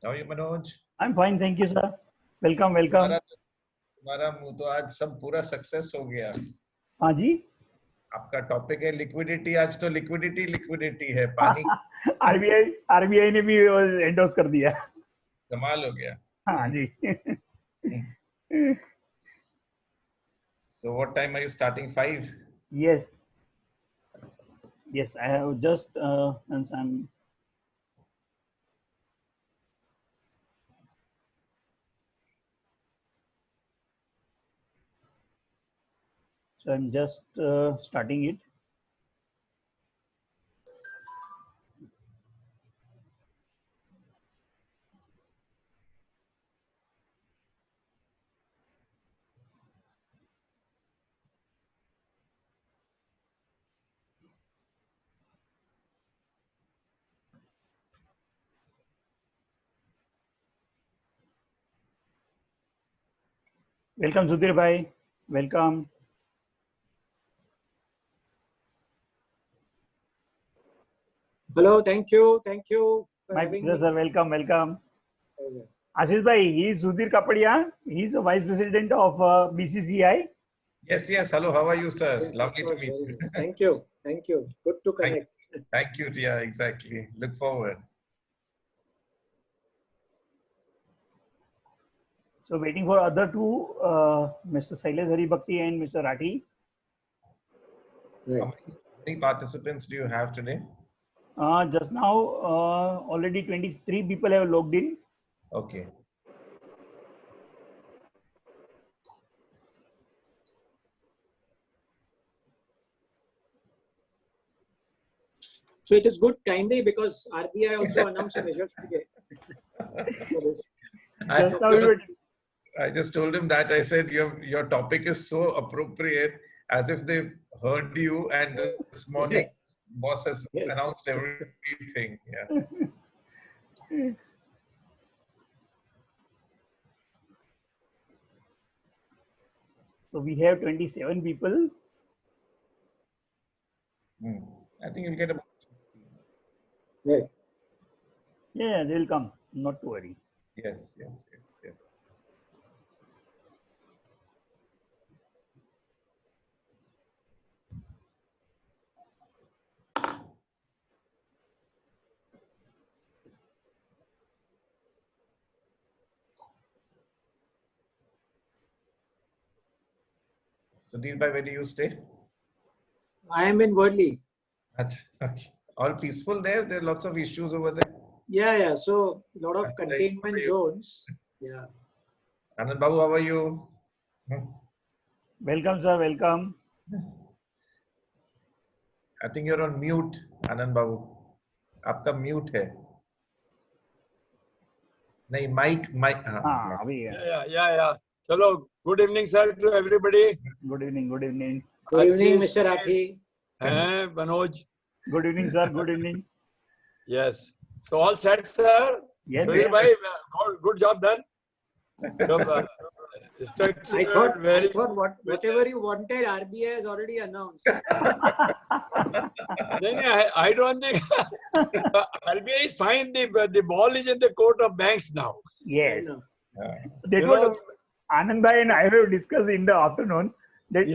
How are you, Manoj? I'm fine, thank you, sir. Welcome, welcome. तुम्हारा मुंह तो आज सब पूरा सक्सेस हो गया। हाँ जी। आपका टॉपिक है लिक्विडिटी। आज तो लिक्विडिटी है, पानी। आरबीआई ने भी एंडोर्स कर दिया। कमाल हो गया। हाँ जी। So what time are you starting? 5? Yes. Yes, I have just since I'm. So I'm just starting it. Welcome, Sudhir bhai. Welcome. Hello, thank you for My having pleasure, me. sir. Welcome. Ashish bhai, he is Sudhir Kapadia. He is the vice president of BCCI. Yes. Hello, how are you, sir? Yes, Lovely of course, to meet very you. nice. Thank you. Good to connect. Thank you. Yeah, exactly. Look forward. So waiting for other two, Mr. Sailesh Haribhakti and Mr. Rathi. Right. How many participants do you have today? Just now, already 23 people have logged in. Okay. So it is good timely because RBI also announced measures today. I just told him that. I said your topic is so appropriate, as if they heard you, and this morning boss has announced everything. Yeah. So we have 27 people. I think you'll get about. Right. Yeah, they will come. Not to worry. Yes. Sudhir bhai, where do you stay? I am in Worli. Okay. All peaceful there? There are lots of issues over there? Yeah. So a lot of containment zones. Yeah. Anand Babu, how are you? Welcome, sir. Welcome. I think you're on mute, Anand Babu. आपका mute है. नहीं, mic. Yeah. Chalo, good evening, sir, to everybody. Good evening. Good evening, Mr. Rathi. Manoj. Good evening, sir. Good evening. Yes. So all set, sir? Yes. Good job done. I thought whatever you wanted, RBI has already announced. I don't think RBI is fine. The ball is in the court of banks now. Yes. That was Anand bhai and I have discussed in the afternoon that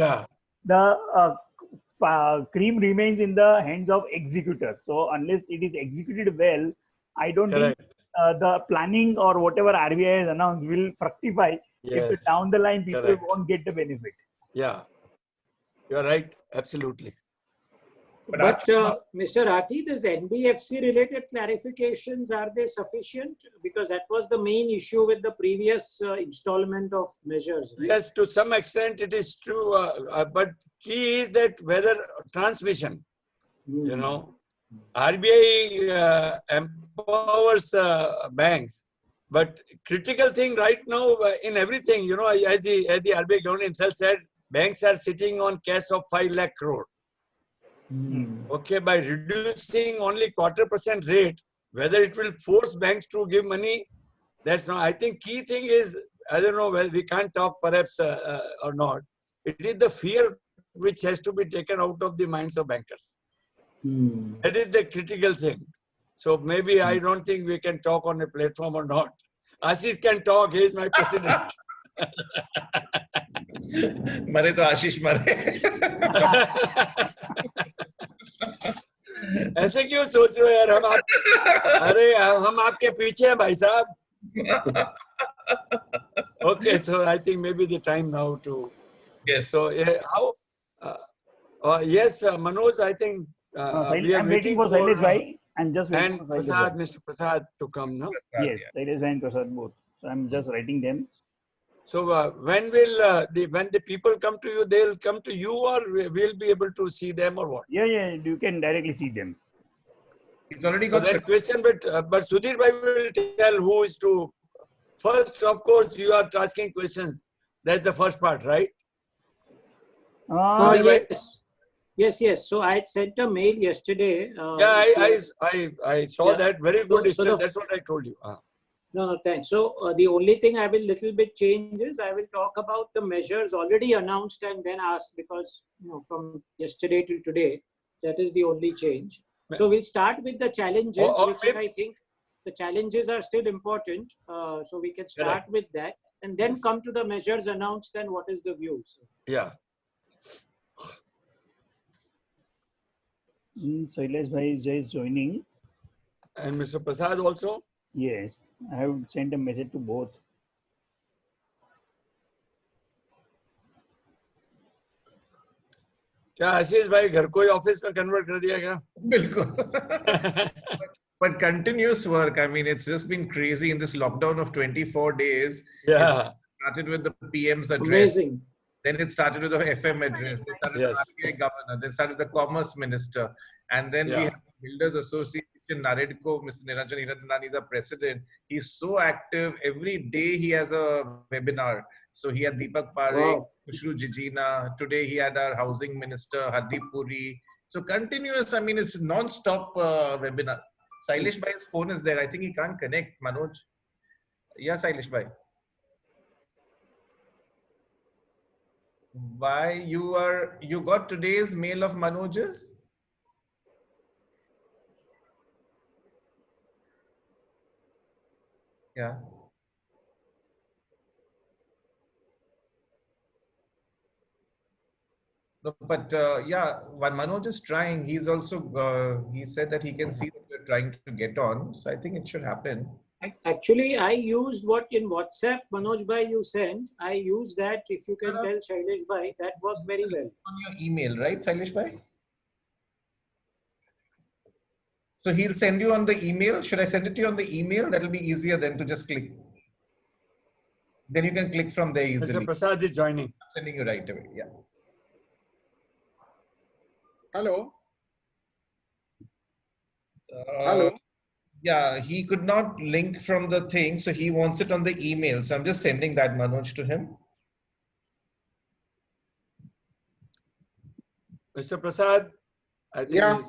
the cream remains in the hands of executors. So unless it is executed well, I don't think the planning or whatever RBI has announced will fructify. If down the line people won't get the benefit. Yeah, you're right. Absolutely. But Mr. Rathi, this NBFC related clarifications, are they sufficient? Because that was the main issue with the previous installment of measures. Right? Yes, to some extent it is true. But key is that whether transmission, RBI empowers banks. But critical thing right now in everything, as the RBI governor himself said, banks are sitting on cash of 5 lakh crore. Okay, by reducing only 0.25% rate, whether it will force banks to give money, that's not. I think key thing is, I don't know whether we can't talk perhaps or not. It is the fear which has to be taken out of the minds of bankers. That is the critical thing. So maybe I don't think we can talk on a platform or not. Ashish can talk. He is my president. मरे तो आशीष मरे. ऐसे क्यों सोच रहे हो यार? अरे हम आपके पीछे हैं भाई साहब. Okay, so I think maybe the time now to. Yes. So how? Yes, Manoj, I think we are I'm waiting for Shailesh Bhai. I'm just waiting and for Shailesh Prasad, Bhai. Mr. Prasad to come, no? Yes, Shailesh Bhai and Prasad both. So I'm just writing them. So when will when the people come to you, they'll come to you, or we'll be able to see them, or what? Yeah, you can directly see them. He's already So got that question, but Sudhir Bhai will tell who is to. First, of course, you are asking questions. That's the first part, right? Yes. So I had sent a mail yesterday. I saw that. Very good. So that's what I told you. No, thanks. So the only thing I will little bit change is I will talk about the measures already announced and then ask, because from yesterday till today, that is the only change. So we'll start with the challenges, which I think the challenges are still important. So we can start with that and then come to the measures announced and what is the view. So. Yeah. Shailesh Bhai is just joining. And Mr. Prasad also? Yes, I have sent a message to both. क्या आशीष भाई घर को ही office में convert कर दिया क्या? बिल्कुल. But continuous work. I mean, it's just been crazy in this lockdown of 24 days. Yeah. It started with the PM's address. Amazing. Then it started with the FM address. They started with the RBI governor. Then started with the commerce minister. And then we have the Builders Association, NAREDCO, Mr. Niranjan Hiranandani is our president. He's so active. Every day he has a webinar. So he had Deepak Parekh, Khushru Jijina. Today he had our housing minister, Hardeep Puri. So continuous, I mean, it's non-stop webinar. Shailesh Bhai's phone is there. I think he can't connect, Manoj. Yeah, Shailesh Bhai. Why you got today's mail of Manoj's? Yeah. No, but when Manoj is trying, he's also he said that he can see that we're trying to get on. So I think it should happen. Actually, I used what in WhatsApp, Manoj Bhai, you sent. I used that. If you can tell Shailesh Bhai, that worked very well. On your email, right, Shailesh Bhai? So he'll send you on the email. Should I send it to you on the email? That'll be easier then to just click. Then you can click from there easily. Mr. Prasad is joining. I'm sending you right away. Yeah. Hello. Hello. Yeah, he could not link from the thing, so he wants it on the email. So I'm just sending that, Manoj, to him. Mr. Prasad, I think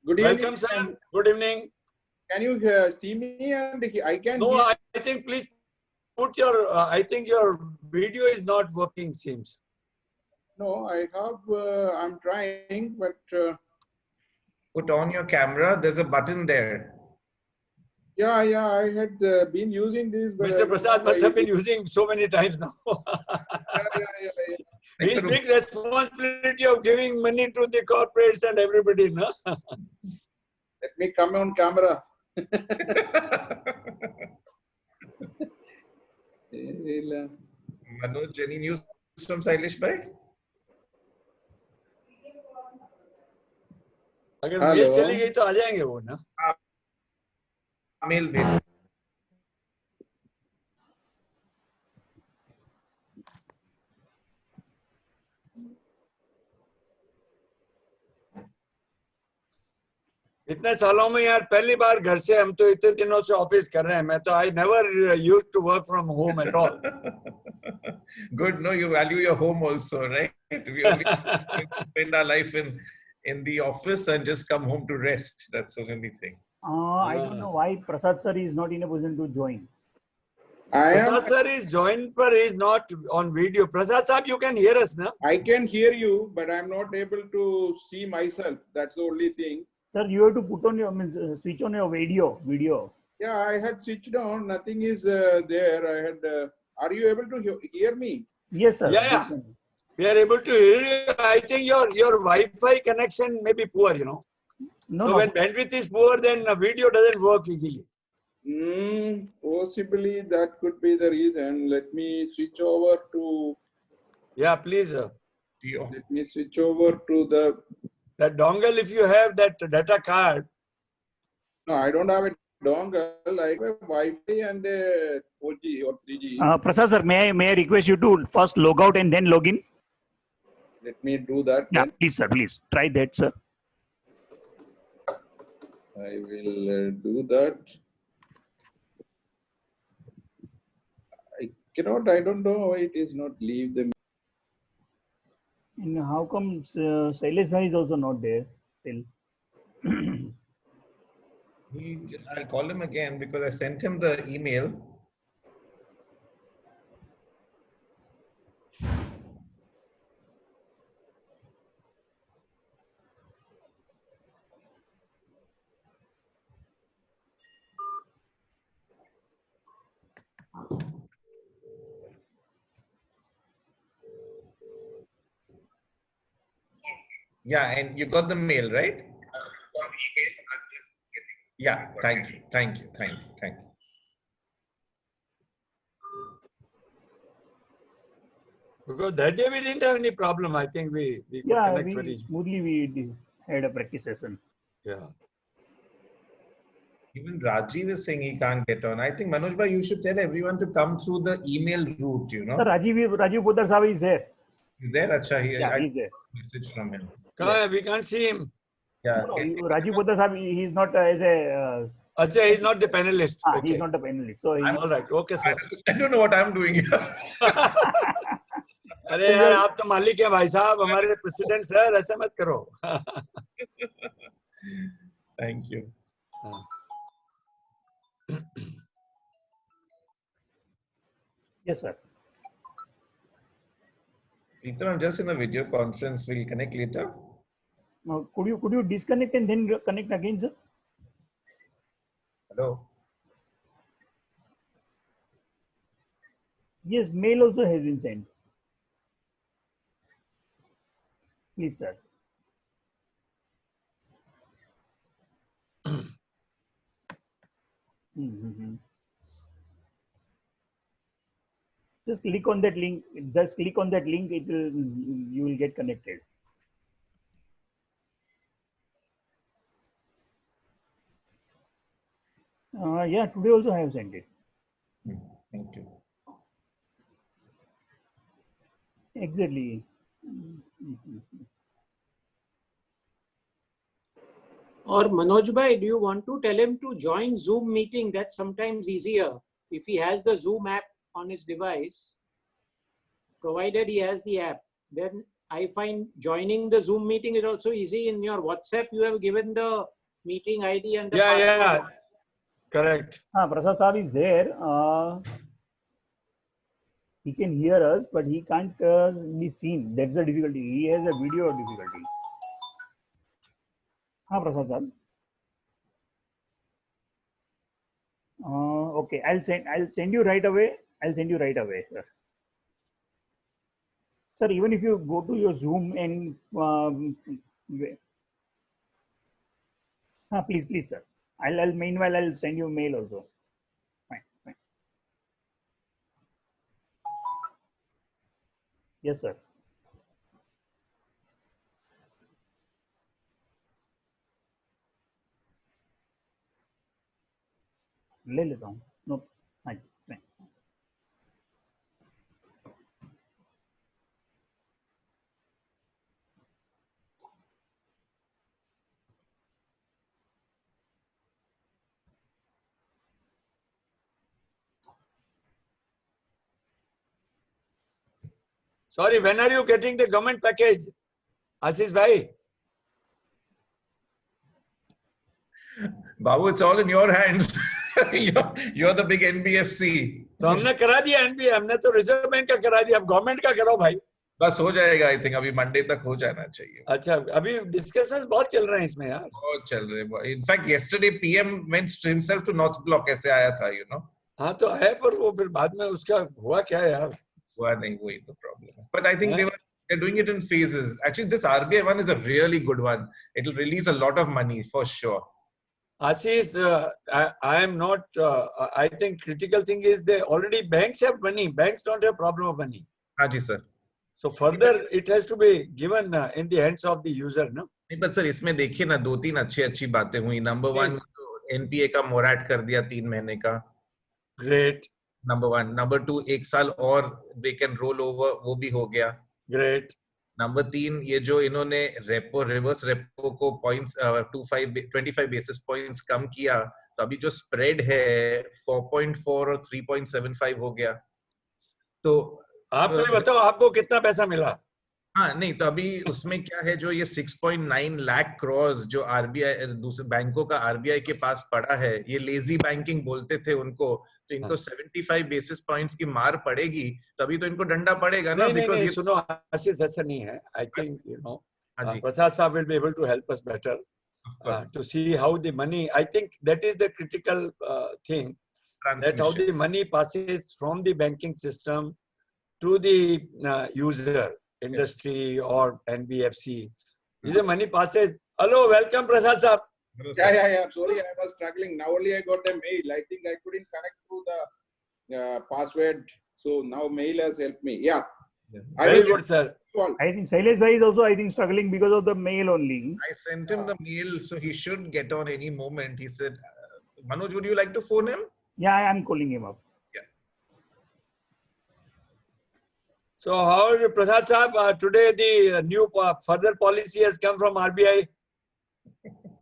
Good evening. welcome, sir. Good evening. Can you see me and I can? No, I think please put your. I think your video is not working. Seems. No, I have. I'm trying, but. Put on your camera. There's a button there. Yeah, I had been using this. But Mr. Prasad must have been using so many times now. yeah. His big responsibility of giving money to the corporates and everybody, no? Let me come on camera. Manoj, any news from Shailesh Bhai? अगर mail चली गई तो आ जाएंगे वो ना? Mail भेज. इतने सालों में यार पहली बार घर से हम तो इतने दिनों से ऑफिस कर रहे हैं. मैं तो I never used to work from home at all. Good, no, you value your home also, right? We only spend our life in the office and just come home to rest. That's the only thing. I don't know why Prasad sir is not in a position to join. Prasad sir is joined, but he is not on video. Prasad sir, you can hear us, na? I can hear you, but I'm not able to see myself. That's the only thing. Sir, you have to put on your switch on your video. Yeah, I had switched on. Nothing is there. I had. Are you able to hear me? Yes, sir. Yeah. We are able to hear you. I think your Wi-Fi connection may be poor, you know. So when bandwidth is poor, then video doesn't work easily. Possibly that could be the reason. Let me switch over to. Yeah, please. Let me switch over to the. That dongle, if you have that data card. No, I don't have a dongle. I have Wi-Fi and 4G or 3G. Prasad sir, may I request you to first log out and then log in? Let me do that. Yeah, then. please, sir. Please try that, sir. I will do that. I cannot. I don't know why it is not leave them. And how come Shailesh Bhai is also not there still? I'll call him again because I sent him the email. Yeah, and you got the mail, right? Yeah, thank you. Because that day we didn't have any problem. I think we could connect very smoothly. We had a practice session. Yeah. Even Rajiv is saying he can't get on. I think Manoj bhai, you should tell everyone to come through the email route, you know. Sir, Rajiv Poddar Sahib is there. Is there? Acha, he's there. Message from him. We can't see him. Yeah. No, Rajiv Poddar Sahib, he's not as a. Acha, he's not the panelist. Okay. He's not a panelist. So I'm all right. Okay, sir. I don't know what I'm doing here. अरे यार आप तो मालिक है भाई साहब हमारे president sir ऐसा मत करो. Thank you. Yes, sir. Peter, I'm just in a video conference. We'll connect later. Could you disconnect and then connect again, sir? Hello. Yes, mail also has been sent. Please, sir. Just click on that link. Just click on that link. You will get connected. Yeah, today also I have sent it. Thank you. Exactly. Or Manoj bhai, do you want to tell him to join Zoom meeting? That's sometimes easier. If he has the Zoom app on his device, provided he has the app, then I find joining the Zoom meeting is also easy. In your WhatsApp, you have given the meeting ID and the password. Yeah. Correct. Prasad Sahib is there. He can hear us, but he can't be seen. That's the difficulty. He has a video difficulty. Prasad Sahib. Okay, I'll send you right away. Sir. Sir, even if you go to your Zoom and please, sir. Meanwhile I'll send you mail also. Fine. Yes, sir. ले लेता हूँ. No. Fine. Sorry, when are you getting the government package? Ashish bhai. Babu, it's all in your hands. you're the big NBFC. तो हमने करा दिया NBA हमने तो reserve bank का करा दिया अब गवर्नमेंट का करो भाई बस हो जाएगा आई थिंक, अभी मंडे तक हो जाना चाहिए। अच्छा, अभी डिस्कशंस बहुत चल रहे हैं इसमें यार। बहुत चल रहे। In fact yesterday PM went himself to North Block, ऐसे आया था हाँ तो है, पर वो फिर बाद में उसका हुआ क्या यार? हुआ नहीं, वही तो प्रॉब्लम है। But I think they're doing it in phases. Actually, this RBI one is a really good one. It will release a lot of money for sure. Ashish, I am not. I think critical thing is they already banks have money. Banks don't have problem of money. हाँ जी sir. So further, it has to be given in the hands of the user, no? नहीं पर sir इसमें देखिए ना, 2-3 अच्छी बातें हुई। Number 1, NPA का मोराट कर दिया 3 महीने का। Great. नंबर 1। नंबर 2, 1 साल और दे कैन रोल ओवर, वो भी हो गया। Great. नंबर 3, ये जो इन्होंने रेपो, रिवर्स रेपो को पॉइंट्स 25 बेसिस पॉइंट्स कम किया, तो अभी जो स्प्रेड है 4.4 और 3.75 हो गया। तो आप मुझे बताओ आपको कितना पैसा मिला? हाँ नहीं, तो अभी उसमें क्या है, जो ये 6.9 लाख करोड़ जो आरबीआई दूसरे बैंकों का आरबीआई के पास पड़ा है, ये लेजी बैंकिंग बोलते थे उनको, तो इनको 75 बेसिस पॉइंट्स की मार पड़ेगी, तभी तो इनको डंडा पड़ेगा ना। नहीं, सुनो आशीष, ऐसा नहीं है। I think Prasad Saab will be able to help us better to see how the money, I think that is the critical thing, that how the money passes from the banking system to the user, industry or NBFC. Is the money passes. Hello, welcome Prasad Saab. Yeah. Sorry, I was struggling. Now only I got a mail. I think I couldn't connect to the password. So now mail has helped me. Yeah. Very good, sir. I think Shailesh bhai is also, I think, struggling because of the mail only. I sent him the mail, so he should get on any moment. He said, Manoj, would you like to phone him? Yeah, I am calling him up. Yeah. So how, Prasad Saab, today the new further policy has come from RBI?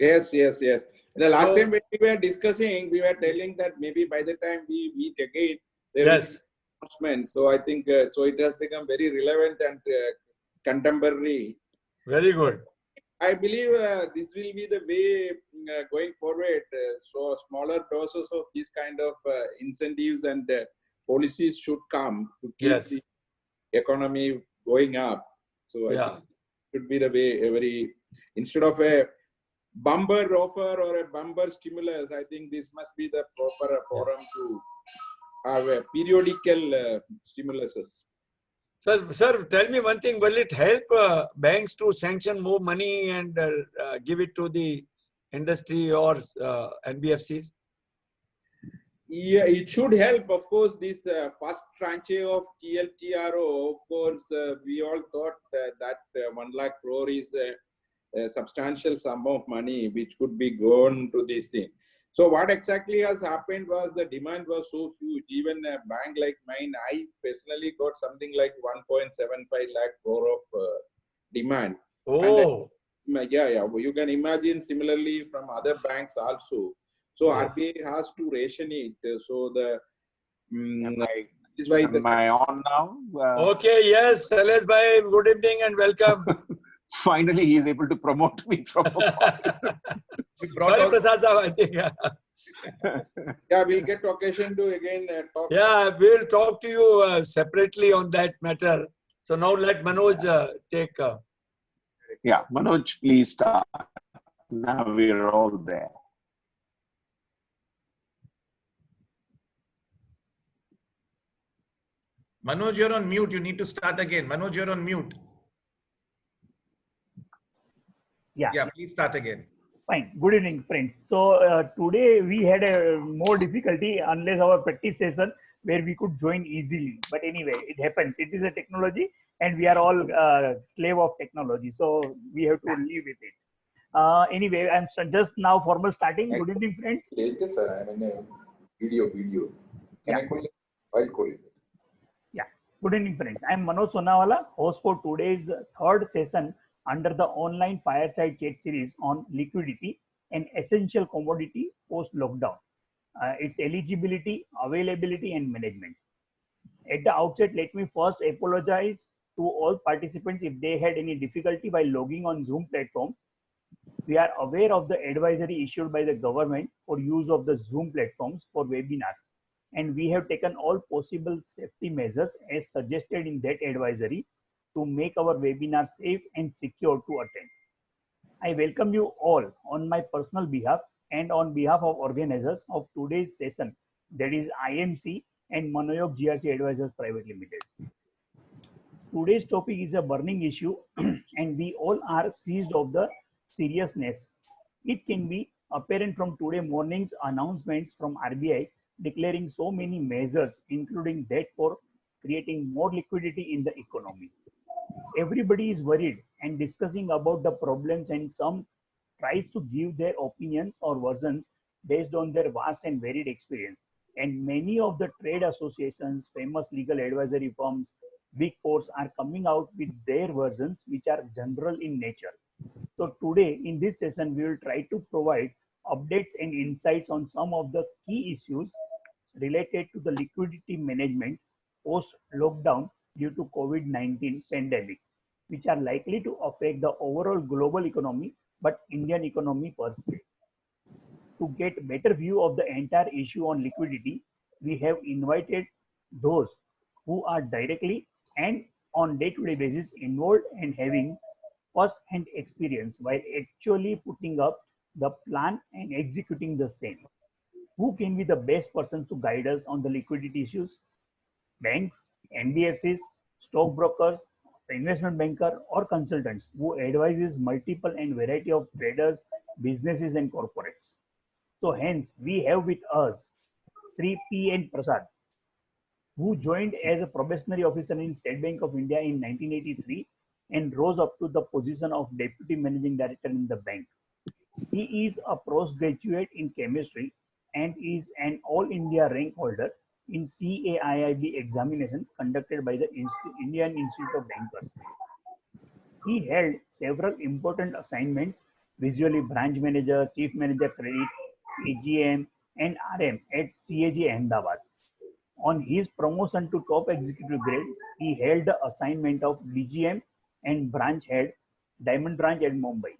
Yes. The last time when we were discussing, we were telling that maybe by the time we meet again, there is announcement. So I think so it has become very relevant and contemporary. Very good. I believe this will be the way going forward. So smaller doses of these kind of incentives and policies should come to keep the economy going up. So I think it should be the way. Instead of a bumper offer or a bumper stimulus, I think this must be the proper forum to have a periodical stimuluses. Sir, tell me one thing. Will it help banks to sanction more money and give it to the industry or NBFCs? Yeah, it should help. Of course, this first tranche of TLTRO, of course, we all thought that 1 lakh crore is a substantial sum of money which could be gone to this thing. So what exactly has happened was the demand was so huge. Even a bank like mine, I personally got something like 1.75 lakh crore of demand. Oh. And, you can imagine similarly from other banks also. So RBI has to ration it. So the is why am I on now? Okay, yes, Shailesh bhai, good evening and welcome. Finally, he is able to promote me from a Sorry, Prasad Saab, I think. Yeah, we'll get occasion to again talk. Yeah, we'll talk to you separately on that matter. So now let Manoj take. Yeah, Manoj, please start. Now we're all there. Manoj, you're on mute. You need to start again. Manoj, you're on mute. Yeah, please start again. Fine. Good evening, friends. So today we had a more difficulty unless our practice session where we could join easily. But anyway, it happens. It is a technology and we are all slave of technology. So we have to live with it. Anyway, I'm just now formal starting. Good evening, friends. Yes, sir. I'm in a video. Can I call it? I'll call it. Yeah. Good evening, friends. I'm Manoj Sonawala, host for today's third session under the online fireside chat series on liquidity, an essential commodity post-lockdown, its eligibility, availability, and management. At the outset, let me first apologize to all participants if they had any difficulty by logging on Zoom platform. We are aware of the advisory issued by the government for use of the Zoom platforms for webinars, and we have taken all possible safety measures as suggested in that advisory to make our webinar safe and secure to attend. I welcome you all on my personal behalf and on behalf of organizers of today's session, that is IMC and Manoyog GRC Advisors Private Limited. Today's topic is a burning issue and we all are seized of the seriousness. It can be apparent from today morning's announcements from RBI declaring so many measures, including that for creating more liquidity in the economy. Everybody is worried and discussing about the problems, and some tries to give their opinions or versions based on their vast and varied experience. And many of the trade associations, famous legal advisory firms, big fours are coming out with their versions which are general in nature. So today in this session, we will try to provide updates and insights on some of the key issues related to the liquidity management post-lockdown due to COVID-19 pandemic, which are likely to affect the overall global economy, but Indian economy per se. To get better view of the entire issue on liquidity, we have invited those who are directly and on day-to-day basis involved and having first-hand experience while actually putting up the plan and executing the same. Who can be the best person to guide us on the liquidity issues? Banks, NBFCs, stockbrokers, investment banker, or consultants who advises multiple and variety of traders, businesses, and corporates. So hence, we have with us Sri P.N. Prasad, who joined as a probationary officer in State Bank of India in 1983 and rose up to the position of Deputy Managing Director in the bank. He is a postgraduate in chemistry and is an All India rank holder in CAIIB examination conducted by the Indian Institute of Bankers. He held several important assignments, visually branch manager, chief manager credit, AGM, and RM at CAG Ahmedabad. On his promotion to top executive grade, he held the assignment of DGM and branch head, Diamond Branch at Mumbai.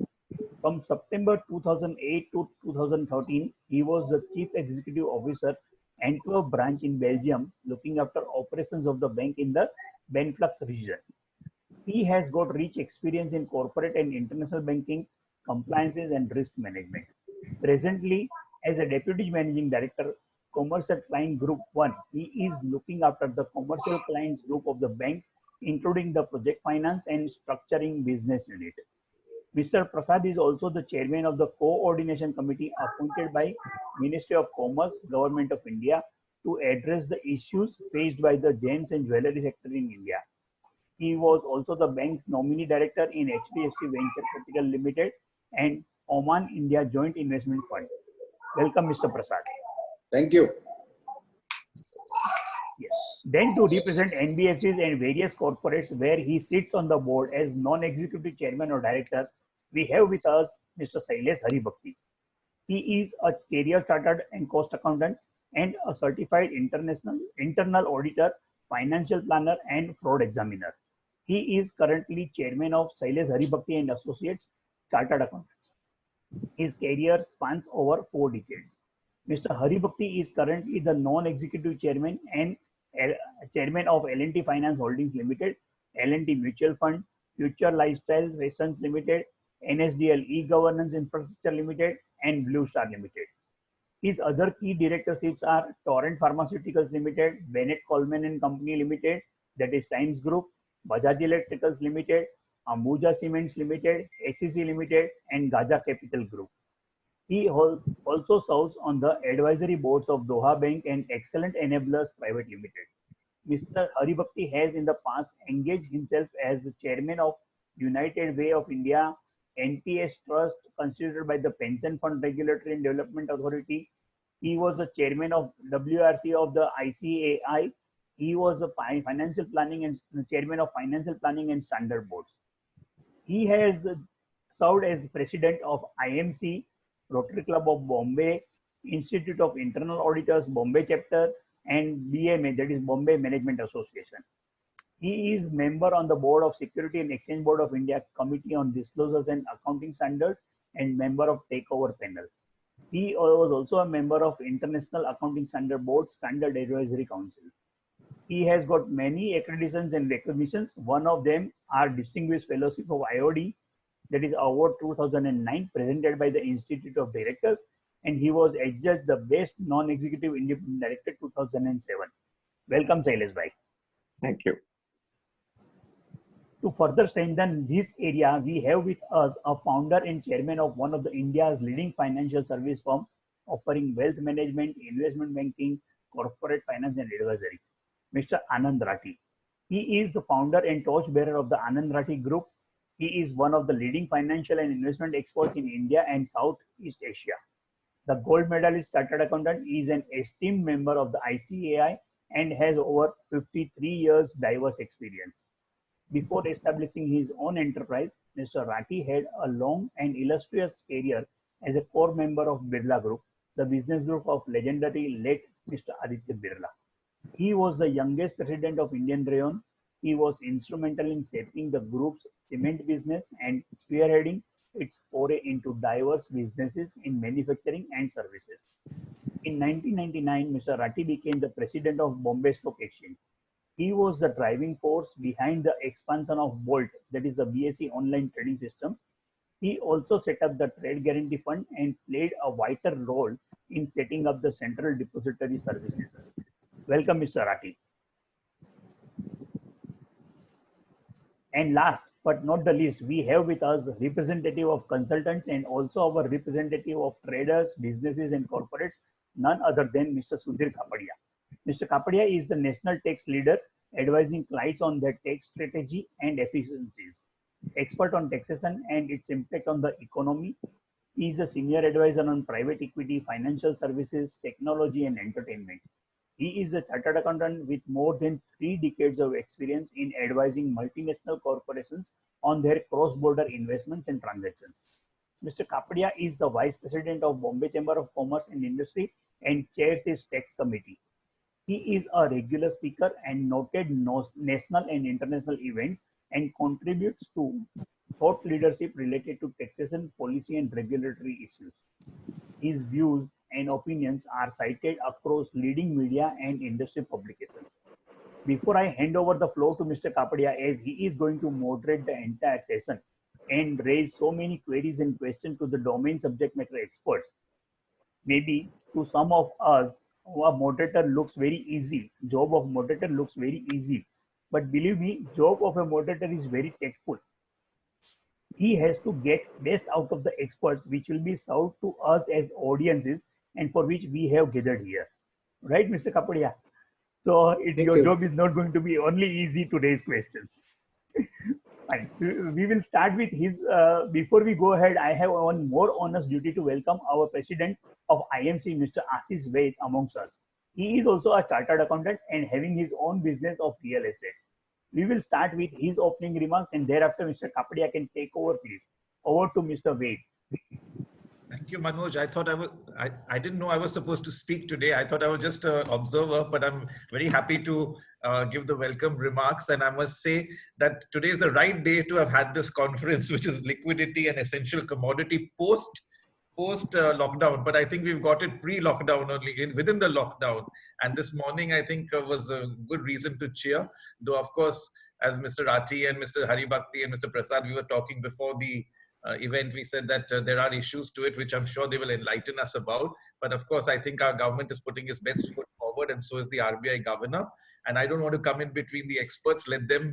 From September 2008 to 2013, he was the Chief Executive Officer, Antwerp branch in Belgium, looking after operations of the bank in the Benelux region. He has got rich experience in corporate and international banking, compliances, and risk management. Presently, as a Deputy Managing Director, Commercial Client Group 1, he is looking after the commercial clients group of the bank, including the project finance and structuring business unit. Mr. Prasad is also the chairman of the coordination committee appointed by Ministry of Commerce, Government of India to address the issues faced by the gems and jewelry sector in India. He was also the bank's nominee director in HDFC Venture Capital Limited and Oman India Joint Investment Fund. Welcome, Mr. Prasad. Thank you. Yes. Then to represent NBFCs and various corporates where he sits on the board as non-executive chairman or director, we have with us Mr. Sailesh Haribhakti. He is a career chartered and cost accountant and a certified internal auditor, financial planner, and fraud examiner. He is currently chairman of Sailesh Haribhakti and Associates Chartered Accountants. His career spans over 4 decades. Mr. Haribhakti is currently the non-executive chairman and chairman of L&T Finance Holdings Limited, L&T Mutual Fund, Future Lifestyle Rations Limited, NSDL E-Governance Infrastructure Limited, and Blue Star Limited. His other key directorships are Torrent Pharmaceuticals Limited, Bennett Coleman and Company Limited, that is Times Group, Bajaj Electricals Limited, Ambuja Cements Limited, SEC Limited, and Gaja Capital Group. He also serves on the advisory boards of Doha Bank and Excellent Enablers Private Limited. Mr. Haribhakti has in the past engaged himself as chairman of United Way of India, NPS Trust considered by the Pension Fund Regulatory and Development Authority. He was the chairman of WRC of the ICAI. He was the financial planning and chairman of Financial Planning and Standard Boards. He has served as president of IMC, Rotary Club of Bombay, Institute of Internal Auditors, Bombay chapter, and BMA, that is Bombay Management Association. He is member on the board of Security and Exchange Board of India Committee on Disclosures and Accounting Standards and member of Takeover Panel. He was also a member of International Accounting Standard Board Standard Advisory Council. He has got many accreditations and recognitions. One of them are Distinguished Fellowship of IOD, that is Award 2009, presented by the Institute of Directors, and he was adjudged the Best Non-Executive Independent Director 2007. Welcome, Shailesh Bhai. Thank you. To further strengthen this area, we have with us a founder and chairman of one of the India's leading financial service firm offering wealth management, investment banking, corporate finance and advisory, Mr. Anand Rathi. He is the founder and torchbearer of the Anand Rathi Group. He is one of the leading financial and investment experts in India and Southeast Asia. The gold medalist chartered accountant is an esteemed member of the ICAI and has over 53 years diverse experience. Before establishing his own enterprise, Mr. Rathi had a long and illustrious career as a core member of Birla Group, the business group of legendary late Mr. Aditya Birla. He was the youngest president of Indian Rayon. He was instrumental in shaping the group's cement business and spearheading its foray into diverse businesses in manufacturing and services. In 1999, Mr. Rathi became the president of Bombay Stock Exchange. He was the driving force behind the expansion of Bolt, that is the BSE online trading system. He also set up the Trade Guarantee Fund and played a vital role in setting up the Central Depository Services. Welcome, Mr. Rathi. And last but not the least, we have with us representative of consultants and also our representative of traders, businesses and corporates, none other than Mr. Sudhir Kapadia. Mr. Kapadia is the national tax leader, advising clients on their tax strategy and efficiencies. Expert on taxation and its impact on the economy. He is a senior advisor on private equity, financial services, technology and entertainment. He is a chartered accountant with more than 3 decades of experience in advising multinational corporations on their cross-border investments and transactions. Mr. Kapadia is the Vice President of Bombay Chamber of Commerce and Industry and chairs its tax committee. He is a regular speaker and noted national and international events and contributes to thought leadership related to taxation, policy and regulatory issues. His views and opinions are cited across leading media and industry publications. Before I hand over the floor to Mr. Kapadia, as he is going to moderate the entire session and raise so many queries and questions to the domain subject matter experts, maybe to some of us, a moderator looks very easy. Job of moderator looks very easy. But believe me, job of a moderator is very tactful. He has to get best out of the experts which will be served to us as audiences and for which we have gathered here. Right, Mr. Kapadia? So your job is not going to be only easy to raise questions. Fine. We will start with his, before we go ahead, I have one more honest duty to welcome our president of IMC, Mr. Ashish Vaid, amongst us. He is also a chartered accountant and having his own business of real estate. We will start with his opening remarks and thereafter Mr. Kapadia can take over, please. Over to Mr. Vaid. Thank you, Manoj. I thought I didn't know I was supposed to speak today. I thought I was just an observer, but I'm very happy to give the welcome remarks. And I must say that today is the right day to have had this conference, which is liquidity and essential commodity post lockdown. But I think we've got it pre-lockdown only, within the lockdown. And this morning, I think was a good reason to cheer. Though, of course, as Mr. Rathi and Mr. Hari Bhakti and Mr. Prasad, we were talking before the event, we said that there are issues to it, which I'm sure they will enlighten us about. But of course, I think our government is putting its best foot forward, and so is the RBI governor. And I don't want to come in between the experts, let them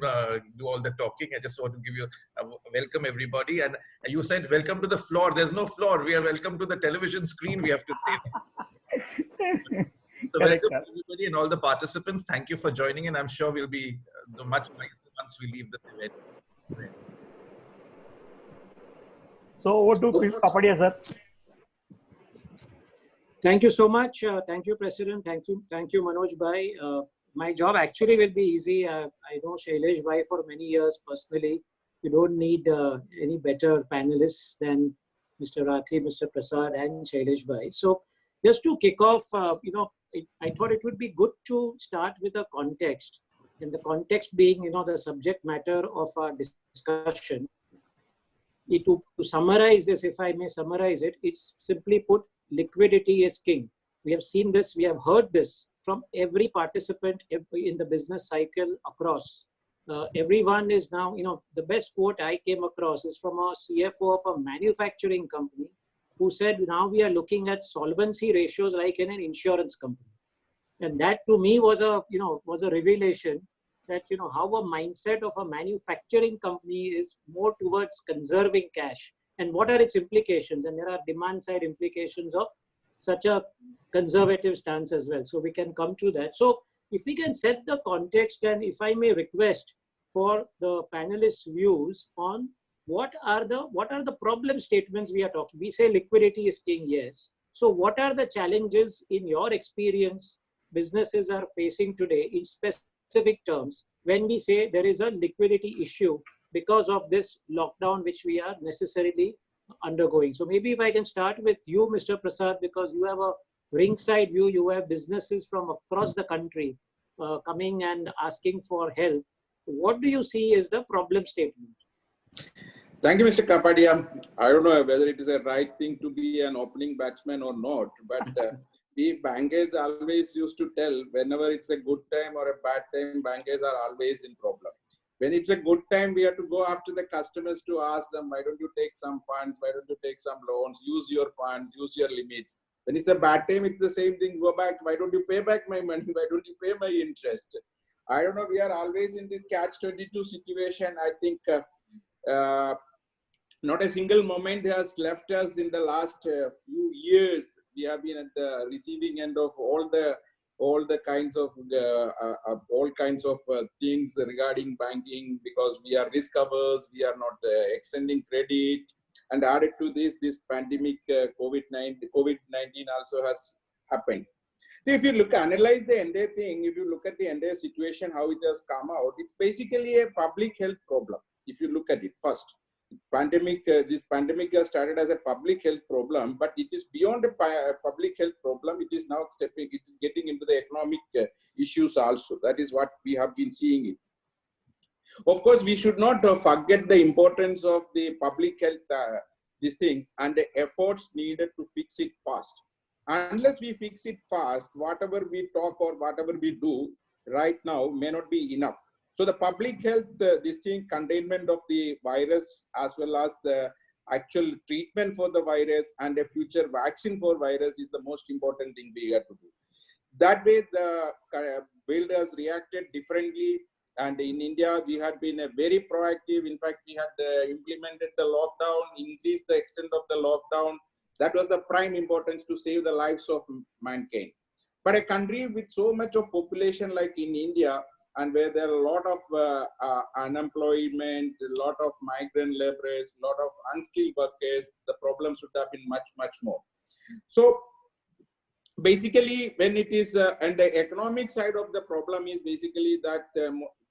do all the talking. I just want to give you a welcome, everybody. And you said, welcome to the floor. There's no floor. We are welcome to the television screen, we have to say. So welcome everybody and all the participants. Thank you for joining, and I'm sure we'll be much nicer once we leave the event. So over to Kapadia, sir. Thank you so much. Thank you, President. Thank you, Manoj Bhai. My job actually will be easy. I know Shailesh Bhai for many years personally. You don't need any better panelists than Mr. Rathi, Mr. Prasad, and Shailesh Bhai. So just to kick off, I thought it would be good to start with a context, and the context being, the subject matter of our discussion. To summarize this, if I may summarize it, it's simply put, liquidity is king. We have seen this, we have heard this from every participant in the business cycle across. Everyone is now, the best quote I came across is from a CFO of a manufacturing company who said, now we are looking at solvency ratios like in an insurance company. And that to me was a revelation that, how a mindset of a manufacturing company is more towards conserving cash and what are its implications. And there are demand side implications of such a conservative stance as well. So we can come to that. So if we can set the context, and if I may request for the panelists' views on what are the problem statements we are talking. We say liquidity is king, yes. So what are the challenges in your experience businesses are facing today in specific terms when we say there is a liquidity issue because of this lockdown which we are necessarily undergoing? So maybe if I can start with you, Mr. Prasad, because you have a ringside view, you have businesses from across the country coming and asking for help. What do you see as the problem statement? Thank you, Mr. Kapadia. I don't know whether it is a right thing to be an opening batsman or not, but we bankers always used to tell whenever it's a good time or a bad time, bankers are always in problem. When it's a good time, we have to go after the customers to ask them, why don't you take some funds? Why don't you take some loans? Use your funds, use your limits. When it's a bad time, it's the same thing. Go back. Why don't you pay back my money? Why don't you pay my interest? I don't know. We are always in this catch-22 situation. I think not a single moment has left us in the last few years. We have been at the receiving end of all kinds of things regarding banking, because we are risk averse, we are not extending credit, and added to this pandemic, COVID-19 also has happened. So if you analyze the entire thing, if you look at the entire situation, how it has come out, it's basically a public health problem. If you look at it first, this pandemic has started as a public health problem, but it is beyond a public health problem. It is now it is getting into the economic issues also. That is what we have been seeing it. Of course, we should not forget the importance of the public health, these things, and the efforts needed to fix it fast. Unless we fix it fast, whatever we talk or whatever we do right now may not be enough. So the public health, containment of the virus, as well as the actual treatment for the virus and a future vaccine for virus is the most important thing we have to do. That way, the world has reacted differently. And in India, we had been very proactive. In fact, we had implemented the lockdown, increased the extent of the lockdown. That was the prime importance to save the lives of mankind. But a country with so much of population like in India, and where there are a lot of unemployment, a lot of migrant laborers, a lot of unskilled workers, the problems would have been much, much more. So basically, when it is, and the economic side of the problem is basically that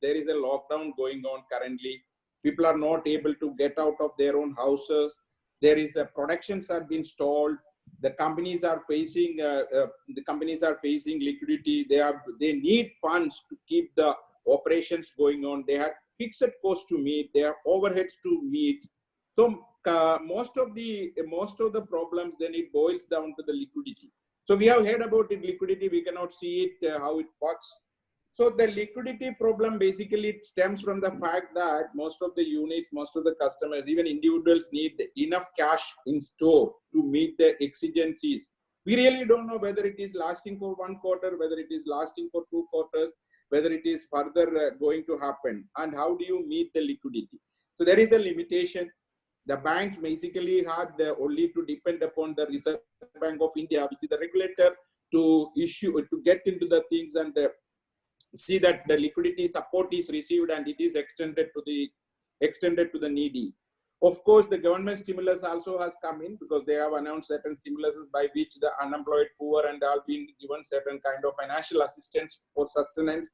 there is a lockdown going on currently. People are not able to get out of their own houses. There is productions have been stalled. The companies are facing liquidity. They need funds to keep the operations going on. They have fixed costs to meet. They have overheads to meet. So most of the problems, then it boils down to the liquidity. So we have heard about it, liquidity. We cannot see it, how it works. So the liquidity problem basically stems from the fact that most of the units, most of the customers, even individuals need enough cash in store to meet the exigencies. We really don't know whether it is lasting for 1 quarter, whether it is lasting for 2 quarters, whether it is further going to happen, and how do you meet the liquidity. So there is a limitation. The banks basically had only to depend upon the Reserve Bank of India, which is a regulator, to get into the things and see that the liquidity support is received and it is extended to the needy. Of course, the government stimulus also has come in, because they have announced certain stimuluses by which the unemployed, poor, and all being given certain kind of financial assistance for sustenance.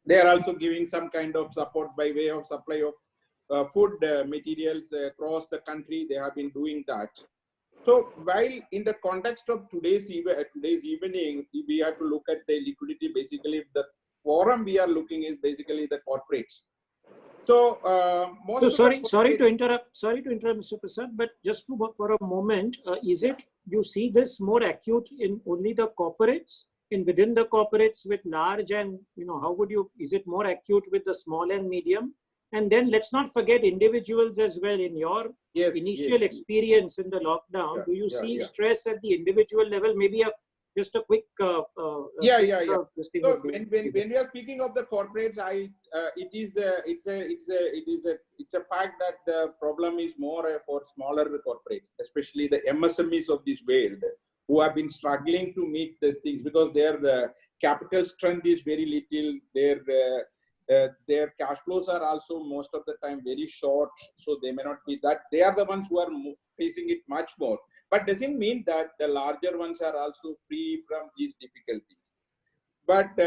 They are also giving some kind of support by way of supply of food materials across the country. They have been doing that. So while in the context of today's evening, we have to look at the liquidity. Basically, the forum we are looking is basically the corporates. So sorry to interrupt, Mr. Prasad, but just for a moment, is it you see this more acute in only the corporates, And within the corporates with large and, how would you, is it more acute with the small and medium? And then let's not forget individuals as well. In your initial experience in the lockdown, do you see stress at the individual level? Maybe just a quick So when we are speaking of the corporates, it's a fact that the problem is more for smaller corporates, especially the MSMEs of this world, who have been struggling to meet these things because their capital strength is very little. Their cash flows are also most of the time very short, so they may not be that. They are the ones who are facing it much more. But doesn't mean that the larger ones are also free from these difficulties. But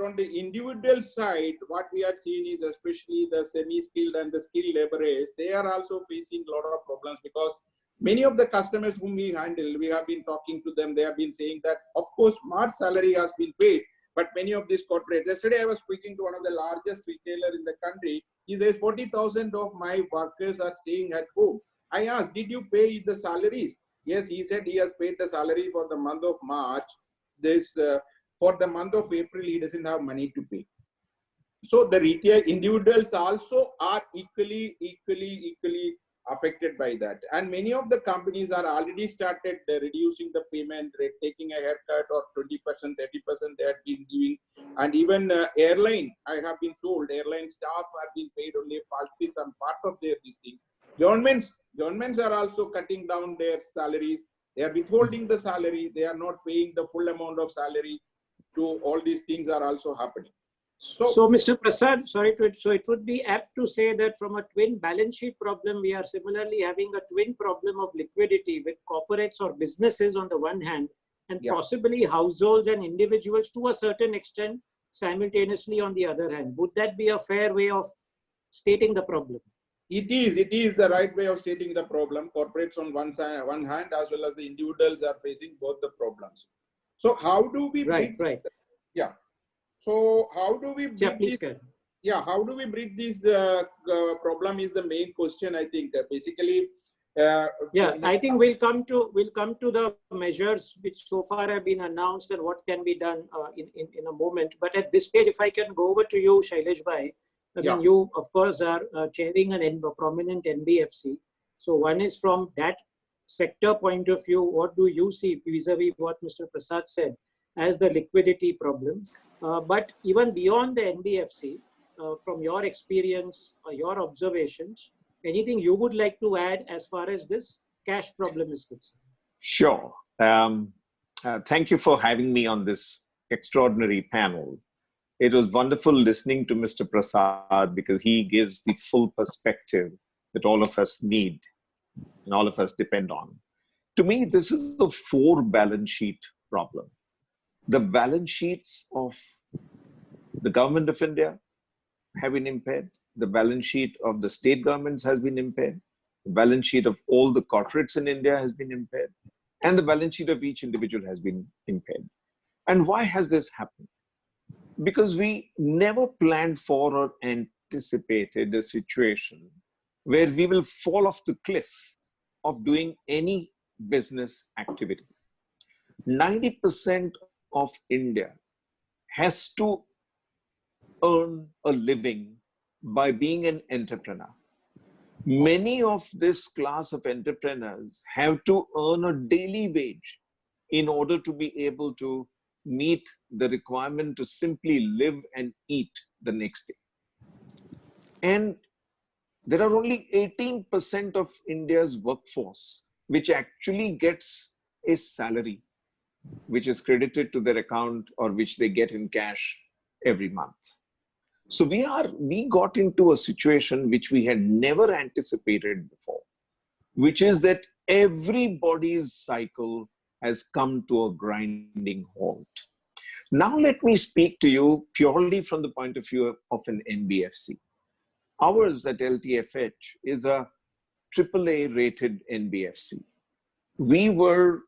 on the individual side, what we are seeing is especially the semi-skilled and the skilled laborers, they are also facing a lot of problems because many of the customers whom we handle, we have been talking to them, they have been saying that, of course, March salary has been paid, but many of these corporates, yesterday I was speaking to one of the largest retailers in the country. He says 40,000 of my workers are staying at home. I asked, did you pay the salaries? Yes, he said he has paid the salary for the month of March. For the month of April, he doesn't have money to pay. So the retail individuals also are equally affected by that. And many of the companies are already started reducing the payment rate, taking a haircut or 20%, 30% they have been giving. And even airline, I have been told, airline staff have been paid only partly some part of these things. Governments are also cutting down their salaries. They are withholding the salary. They are not paying the full amount of salary. To all these things are also happening. So Mr. Prasad, so it would be apt to say that from a twin balance sheet problem, we are similarly having a twin problem of liquidity with corporates or businesses on the one hand, and possibly households and individuals to a certain extent simultaneously on the other hand. Would that be a fair way of stating the problem? It is the right way of stating the problem. Corporates on one hand, as well as the individuals are facing both the problems. So how do we So how do we bridge how do we bridge this problem is the main question, I think. Basically, I think we'll come to the measures which so far have been announced and what can be done in a moment. But at this stage, if I can go over to you, Shailesh Bhai, I mean, you of course are chairing a prominent NBFC. So one is from that sector point of view, what do you see vis-a-vis what Mr. Prasad said as the liquidity problem? But even beyond the NBFC, from your experience or your observations, anything you would like to add as far as this cash problem is concerned? Sure. Thank you for having me on this extraordinary panel. It was wonderful listening to Mr. Prasad because he gives the full perspective that all of us need and all of us depend on. To me, this is the 4 balance sheet problem. The balance sheets of the government of India have been impaired. The balance sheet of the state governments has been impaired. The balance sheet of all the corporates in India has been impaired. And the balance sheet of each individual has been impaired. And why has this happened? Because we never planned for or anticipated a situation where we will fall off the cliff of doing any business activity. 90% of India has to earn a living by being an entrepreneur. Many of this class of entrepreneurs have to earn a daily wage in order to be able to meet the requirement to simply live and eat the next day. And there are only 18% of India's workforce which actually gets a salary which is credited to their account or which they get in cash every month. So we got into a situation which we had never anticipated before, which is that everybody's cycle has come to a grinding halt. Now let me speak to you purely from the point of view of an NBFC. Ours at LTFH is a AAA rated NBFC. We were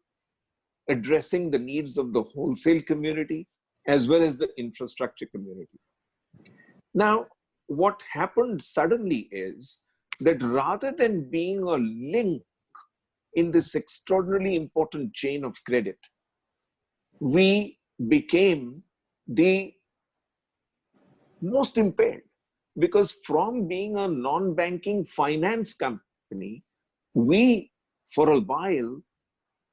addressing the needs of the wholesale community as well as the infrastructure community. Now, what happened suddenly is that rather than being a link in this extraordinarily important chain of credit, we became the most impaired, because from being a non-banking finance company, we for a while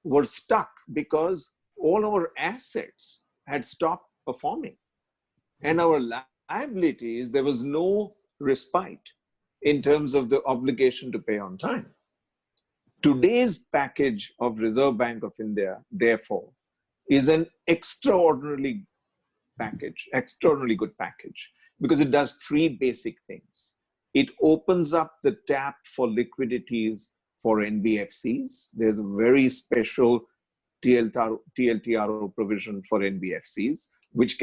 were stuck because all our assets had stopped performing, and our liabilities, there was no respite in terms of the obligation to pay on time. Today's package of Reserve Bank of India, therefore, is an extraordinarily good package, because it does three basic things. It opens up the tap for liquidities for NBFCs. There's a very special TLTRO provision for NBFCs, which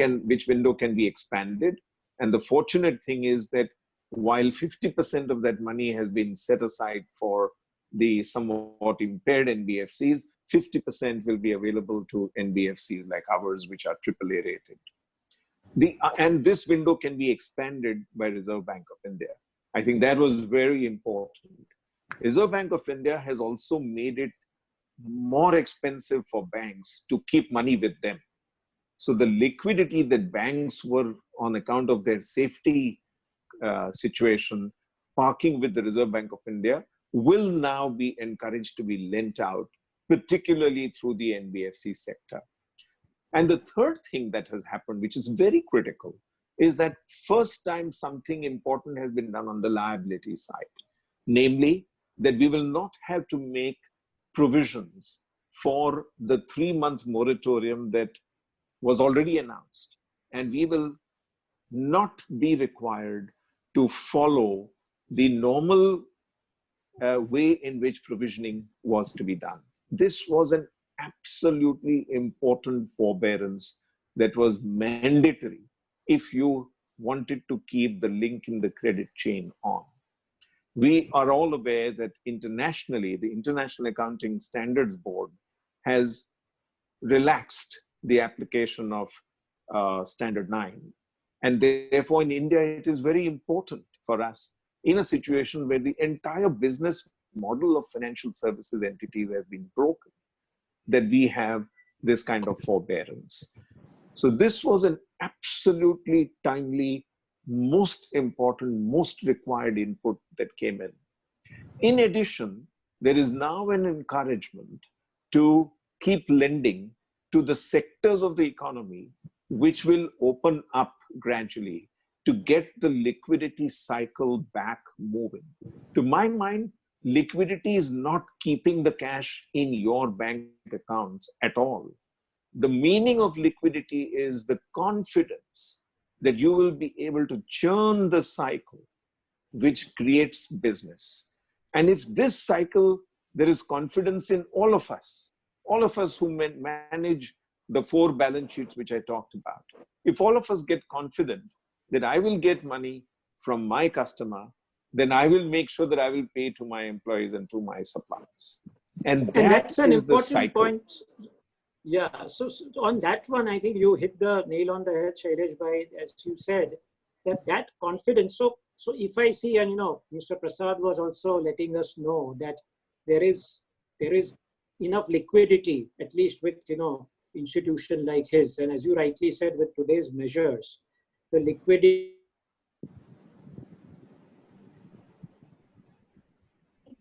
window can be expanded. And the fortunate thing is that while 50% of that money has been set aside for the somewhat impaired NBFCs, 50% will be available to NBFCs like ours, which are AAA rated. And this window can be expanded by Reserve Bank of India. I think that was very important. Reserve Bank of India has also made it more expensive for banks to keep money with them. So the liquidity that banks were, on account of their safety situation, parking with the Reserve Bank of India, will now be encouraged to be lent out, particularly through the NBFC sector. And the third thing that has happened, which is very critical, is that first time something important has been done on the liability side. Namely, that we will not have to make provisions for the 3-month moratorium that was already announced. And we will not be required to follow the normal way in which provisioning was to be done. This was an absolutely important forbearance that was mandatory if you wanted to keep the link in the credit chain on. We are all aware that internationally, the International Accounting Standards Board has relaxed the application of Standard 9. And therefore, in India, it is very important for us, in a situation where the entire business model of financial services entities has been broken, that we have this kind of forbearance. So this was an absolutely timely, most important, most required input that came in. In addition, there is now an encouragement to keep lending to the sectors of the economy which will open up gradually to get the liquidity cycle back moving. To my mind, liquidity is not keeping the cash in your bank accounts at all. The meaning of liquidity is the confidence that you will be able to churn the cycle, which creates business. And if this cycle, there is confidence in all of us who manage the 4 balance sheets which I talked about. If all of us get confident that I will get money from my customer, then I will make sure that I will pay to my employees and to my suppliers. And that's an important point. Yeah, so on that one, I think you hit the nail on the head, Shailesh bhai, as you said, that confidence. So if I see, and Mr. Prasad was also letting us know that there is enough liquidity, at least with institution like his, and as you rightly said, with today's measures, the liquidity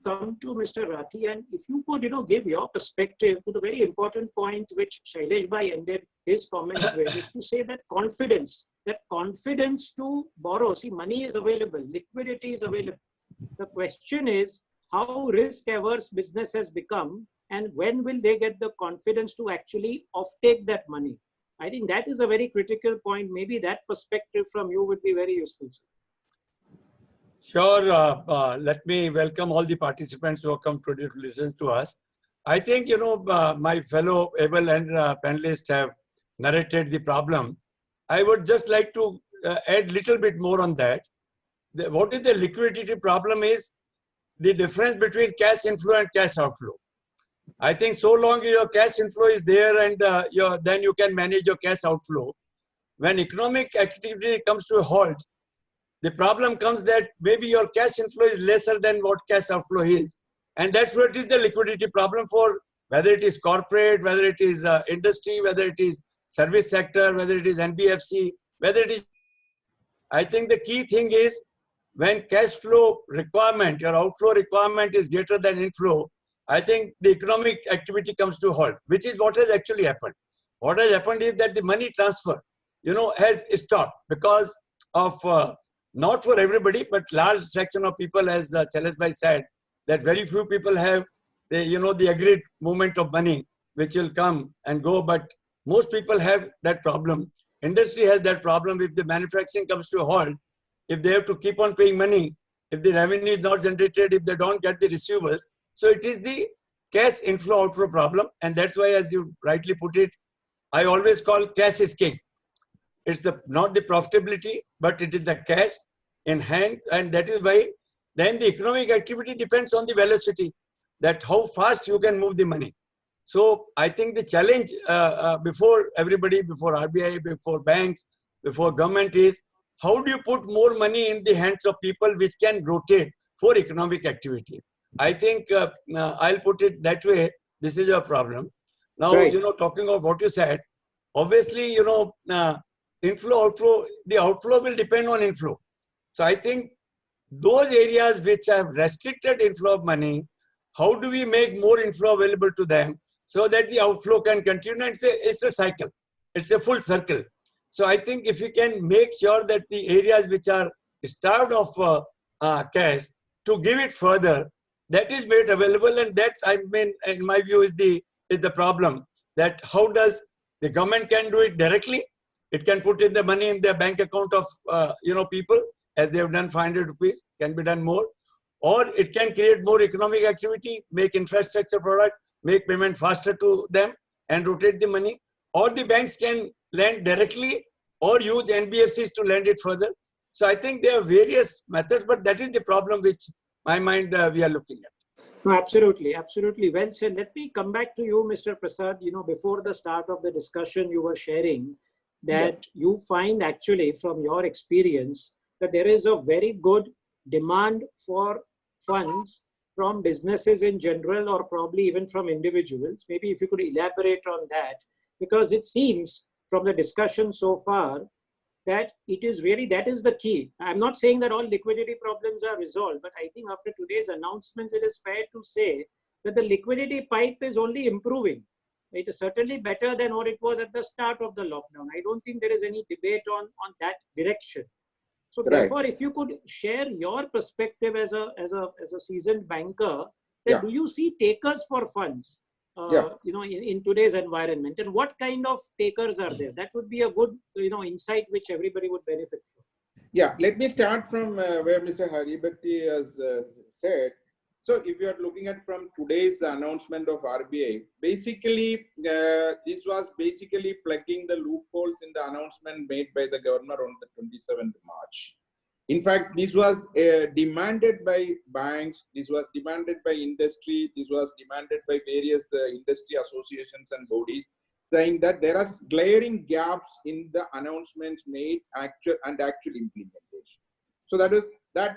come to Mr. Rathi, and if you could, give your perspective to the very important point which Shailesh bhai ended his comments with, is to say that confidence to borrow. See, money is available, liquidity is available. The question is how risk-averse business has become, and when will they get the confidence to actually offtake that money? I think that is a very critical point. Maybe that perspective from you would be very useful, sir. Sure. Let me welcome all the participants who have come today to listen to us. I think, my fellow able and panelists have narrated the problem. I would just like to add a little bit more on that. What is the liquidity problem is the difference between cash inflow and cash outflow. I think so long your cash inflow is there and then you can manage your cash outflow. When economic activity comes to a halt, the problem comes that maybe your cash inflow is lesser than what cash outflow is. And that's what is the liquidity problem for whether it is corporate, whether it is industry, whether it is service sector, whether it is NBFC, whether it is. I think the key thing is when cash flow requirement, your outflow requirement is greater than inflow, I think the economic activity comes to a halt, which is what has actually happened. What has happened is that the money transfer, has stopped because of, not for everybody, but large section of people, as Shailesh Bhai said, that very few people have the agreed movement of money, which will come and go, but most people have that problem. Industry has that problem. If the manufacturing comes to a halt, if they have to keep on paying money, if the revenue is not generated, if they don't get the receivables, so it is the cash inflow outflow problem, and that's why, as you rightly put it, I always call cash is king. It's not the profitability, but it is the cash in hand, and that is why then the economic activity depends on the velocity, that how fast you can move the money. So I think the challenge before everybody, before RBI, before banks, before government is, how do you put more money in the hands of people which can rotate for economic activity? I think I'll put it that way. This is a problem. Now, right. Talking of what you said, obviously, inflow, outflow, the outflow will depend on inflow. So I think those areas which have restricted inflow of money, how do we make more inflow available to them so that the outflow can continue? And it's a cycle. It's a full circle. So I think if you can make sure that the areas which are starved of cash, to give it further, that is made available, and that, I mean, in my view, is the problem. That how does the government can do it directly? It can put in the money in their bank account of people, as they have done 500 rupees, can be done more, or it can create more economic activity, make infrastructure product, make payment faster to them, and rotate the money, or the banks can lend directly or use NBFCs to lend it further. So I think there are various methods, but that is the problem which, my mind, we are looking at. No, absolutely, absolutely. Well said. Let me come back to you, Mr. Prasad. Before the start of the discussion, you were sharing that you find actually from your experience that there is a very good demand for funds from businesses in general, or probably even from individuals. Maybe if you could elaborate on that, because it seems from the discussion so far that it is really, that is the key. I'm not saying that all liquidity problems are resolved, but I think after today's announcements, it is fair to say that the liquidity pipe is only improving. It is certainly better than what it was at the start of the lockdown. I don't think there is any debate on that direction. So therefore, if you could share your perspective as a seasoned banker, then do you see takers for funds, in today's environment, and what kind of takers are there? That would be a good, insight which everybody would benefit from. Yeah, let me start from where Mr. Haribhakti has said. So if you are looking at from today's announcement of RBI, basically, this was basically plugging the loopholes in the announcement made by the governor on the 27th March. In fact, this was demanded by banks, this was demanded by industry, this was demanded by various industry associations and bodies, saying that there are glaring gaps in the announcements made actual implementation. So that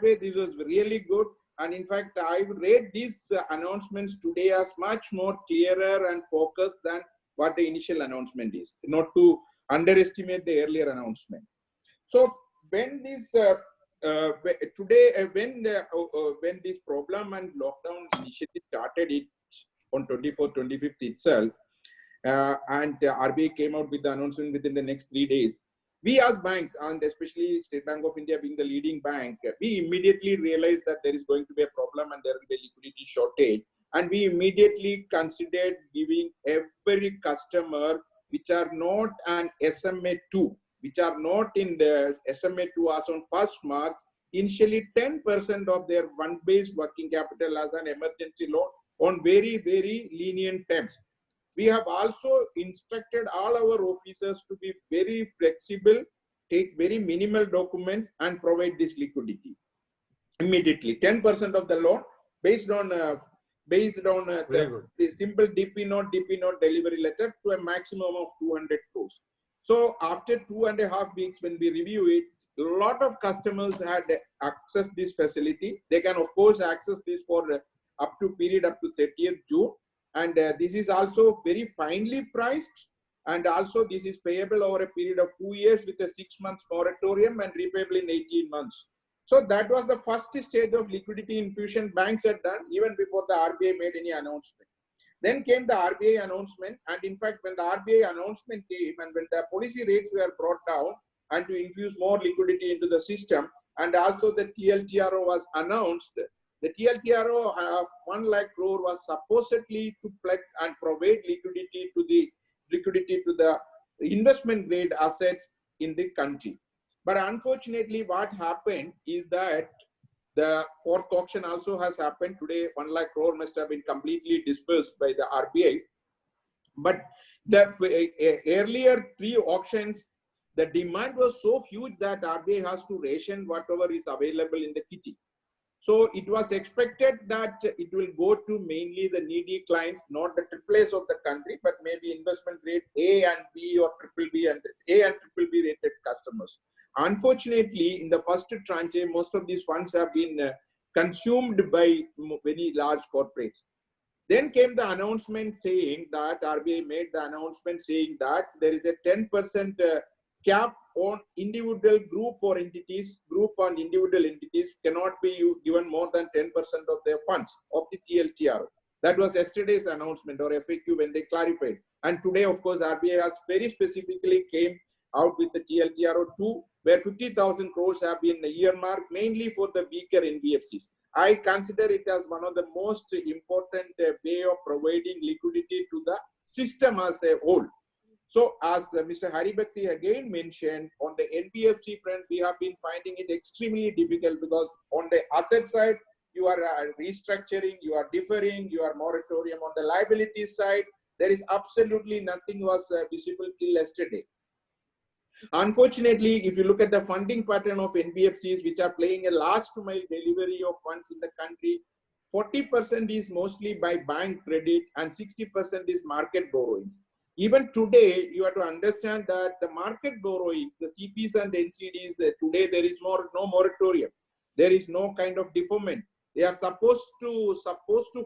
way, this was really good. And in fact, I read these announcements today as much more clearer and focused than what the initial announcement is, not to underestimate the earlier announcement. So when this when this problem and lockdown initially started it on 24th, 25th itself, and RBI came out with the announcement within the next 3 days, we as banks, and especially State Bank of India being the leading bank, we immediately realized that there is going to be a problem and there will be a liquidity shortage. And we immediately considered giving every customer which are not an SMA2, which are not in the SMA2 as on 1st March, initially 10% of their fund-based working capital as an emergency loan on very, very lenient terms. We have also instructed all our officers to be very flexible, take very minimal documents and provide this liquidity immediately. 10% of the loan based on the simple DP note delivery letter to a maximum of 200 crores. So after 2.5 weeks, when we review it, a lot of customers had accessed this facility. They can of course access this for up to 30th June. And this is also very finely priced. And also this is payable over a period of 2 years with a 6 months moratorium and repayable in 18 months. So that was the first stage of liquidity infusion banks had done even before the RBI made any announcement. Then came the RBI announcement, and in fact, when the RBI announcement came and when the policy rates were brought down and to infuse more liquidity into the system, and also the TLTRO was announced, the TLTRO of 1 lakh crore was supposedly to pledge and provide liquidity to the investment grade assets in the country. But unfortunately, what happened is that the fourth auction also has happened today. 1 lakh crore must have been completely dispersed by the RBI. But the earlier 3 auctions, the demand was so huge that RBI has to ration whatever is available in the kitty. So it was expected that it will go to mainly the needy clients, not the AAAs of the country, but maybe investment grade A and B or BBB and A and BBB rated customers. Unfortunately, in the first tranche, most of these funds have been consumed by very large corporates. Then came the announcement saying that RBI made the announcement saying that there is a 10% cap on individual group or entities, group and individual entities cannot be given more than 10% of their funds of the TLTRO. That was yesterday's announcement or FAQ when they clarified. And today, of course, RBI has very specifically came out with the TLTRO 2, where 50,000 crores have been earmarked mainly for the weaker NBFCs. I consider it as one of the most important way of providing liquidity to the system as a whole. So as Mr. Haribhakti again mentioned, on the NBFC front, we have been finding it extremely difficult because on the asset side, you are restructuring, you are deferring, you are moratorium. On the liability side, there is absolutely nothing was visible till yesterday. Unfortunately, if you look at the funding pattern of NBFCs, which are playing a last mile delivery of funds in the country, 40% is mostly by bank credit and 60% is market borrowings. Even today, you have to understand that the market borrowings, the CPs and NCDs, today there is no moratorium. There is no kind of deferment. They are supposed to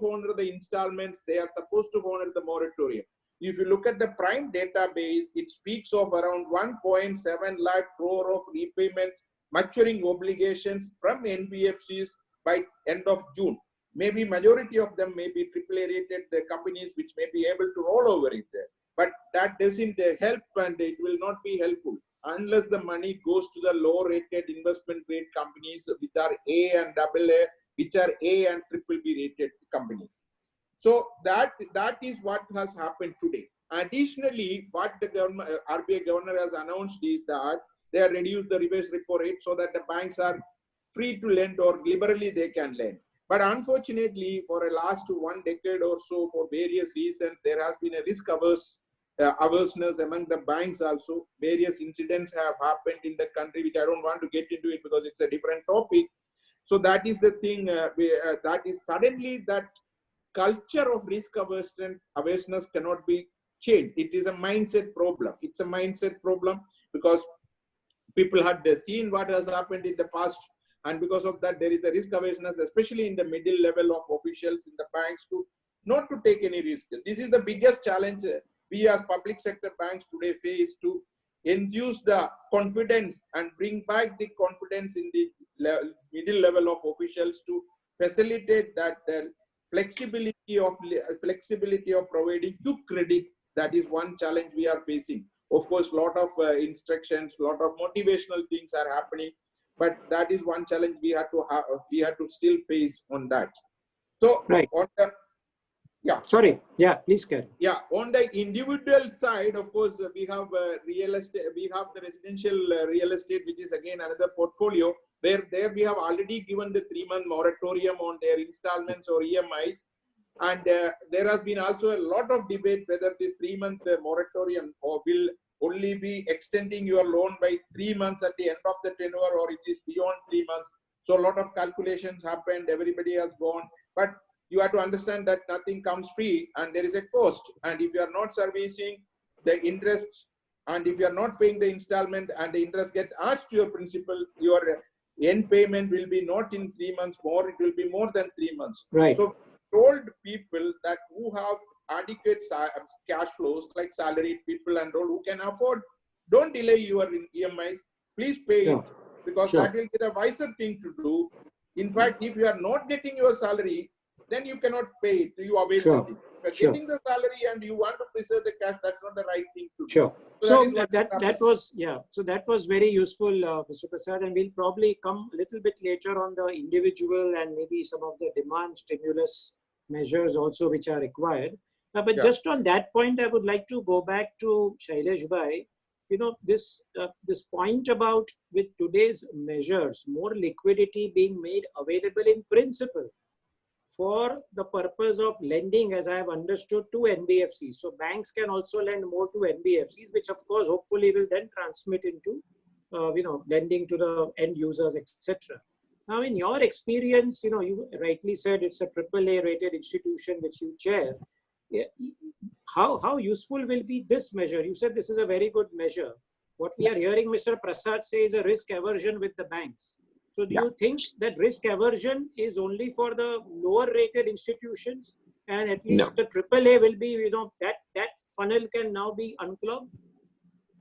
honor the installments. They are supposed to honor the moratorium. If you look at the prime database, it speaks of around 1.7 lakh crore of repayment maturing obligations from NBFCs by end of June. Maybe majority of them may be AAA rated companies which may be able to roll over it there. But that doesn't help, and it will not be helpful unless the money goes to the low rated investment grade companies which are A and AA, which are A and BBB rated companies. So that is what has happened today. Additionally, what the RBI governor has announced is that they have reduced the reverse repo rate so that the banks are free to lend or liberally they can lend. But unfortunately, for the last 1 decade or so, for various reasons, there has been a risk averseness among the banks also. Various incidents have happened in the country, which I don't want to get into it because it's a different topic. So that is the thing, that is suddenly that culture of risk averseness cannot be changed. It is a mindset problem. It's a mindset problem because people had seen what has happened in the past, and because of that, there is a risk averseness, especially in the middle level of officials in the banks, to not to take any risk. This is the biggest challenge we as public sector banks today face, to induce the confidence and bring back the confidence in the middle level of officials to facilitate that flexibility of providing quick credit. That is one challenge we are facing. Of course, a lot of instructions, a lot of motivational things are happening, but that is one challenge we have to still face on that. So right. On the, yeah. Sorry. Yeah, please carry. Yeah. On the individual side, of course, we have real estate. We have the residential real estate, which is again another portfolio where there we have already given the 3-month moratorium on their installments or EMIs. And there has been also a lot of debate whether this 3-month moratorium will only be extending your loan by 3 months at the end of the tenure, or it is beyond 3 months. So a lot of calculations happened. Everybody has gone. But you have to understand that nothing comes free and there is a cost. And if you are not servicing the interest, and if you are not paying the installment and the interest get asked to your principal, your end payment will be not in 3 months more, it will be more than 3 months. Right. So told people that who have adequate cash flows like salaried people and all who can afford. Don't delay your EMIs. Please pay it, because that will be the wiser thing to do. In fact, if you are not getting your salary, then you cannot pay it. You avail nothing. If you're getting the salary and you want to preserve the cash, that's not the right thing to do. So that was very useful, Mr. Prasad, and we'll probably come a little bit later on the individual and maybe some of the demand stimulus measures also which are required. But just on that point, I would like to go back to Shailesh Bhai. You know, this point about with today's measures, more liquidity being made available in principle for the purpose of lending, as I have understood, to NBFCs. So banks can also lend more to NBFCs, which of course, hopefully will then transmit into, lending to the end users, etc. Now, in your experience, you rightly said it's a AAA rated institution which you chair. How useful will be this measure? You said this is a very good measure. What we are hearing Mr. Prasad say is a risk aversion with the banks. So do you think that risk aversion is only for the lower rated institutions, and at least the AAA will be, that funnel can now be unclogged?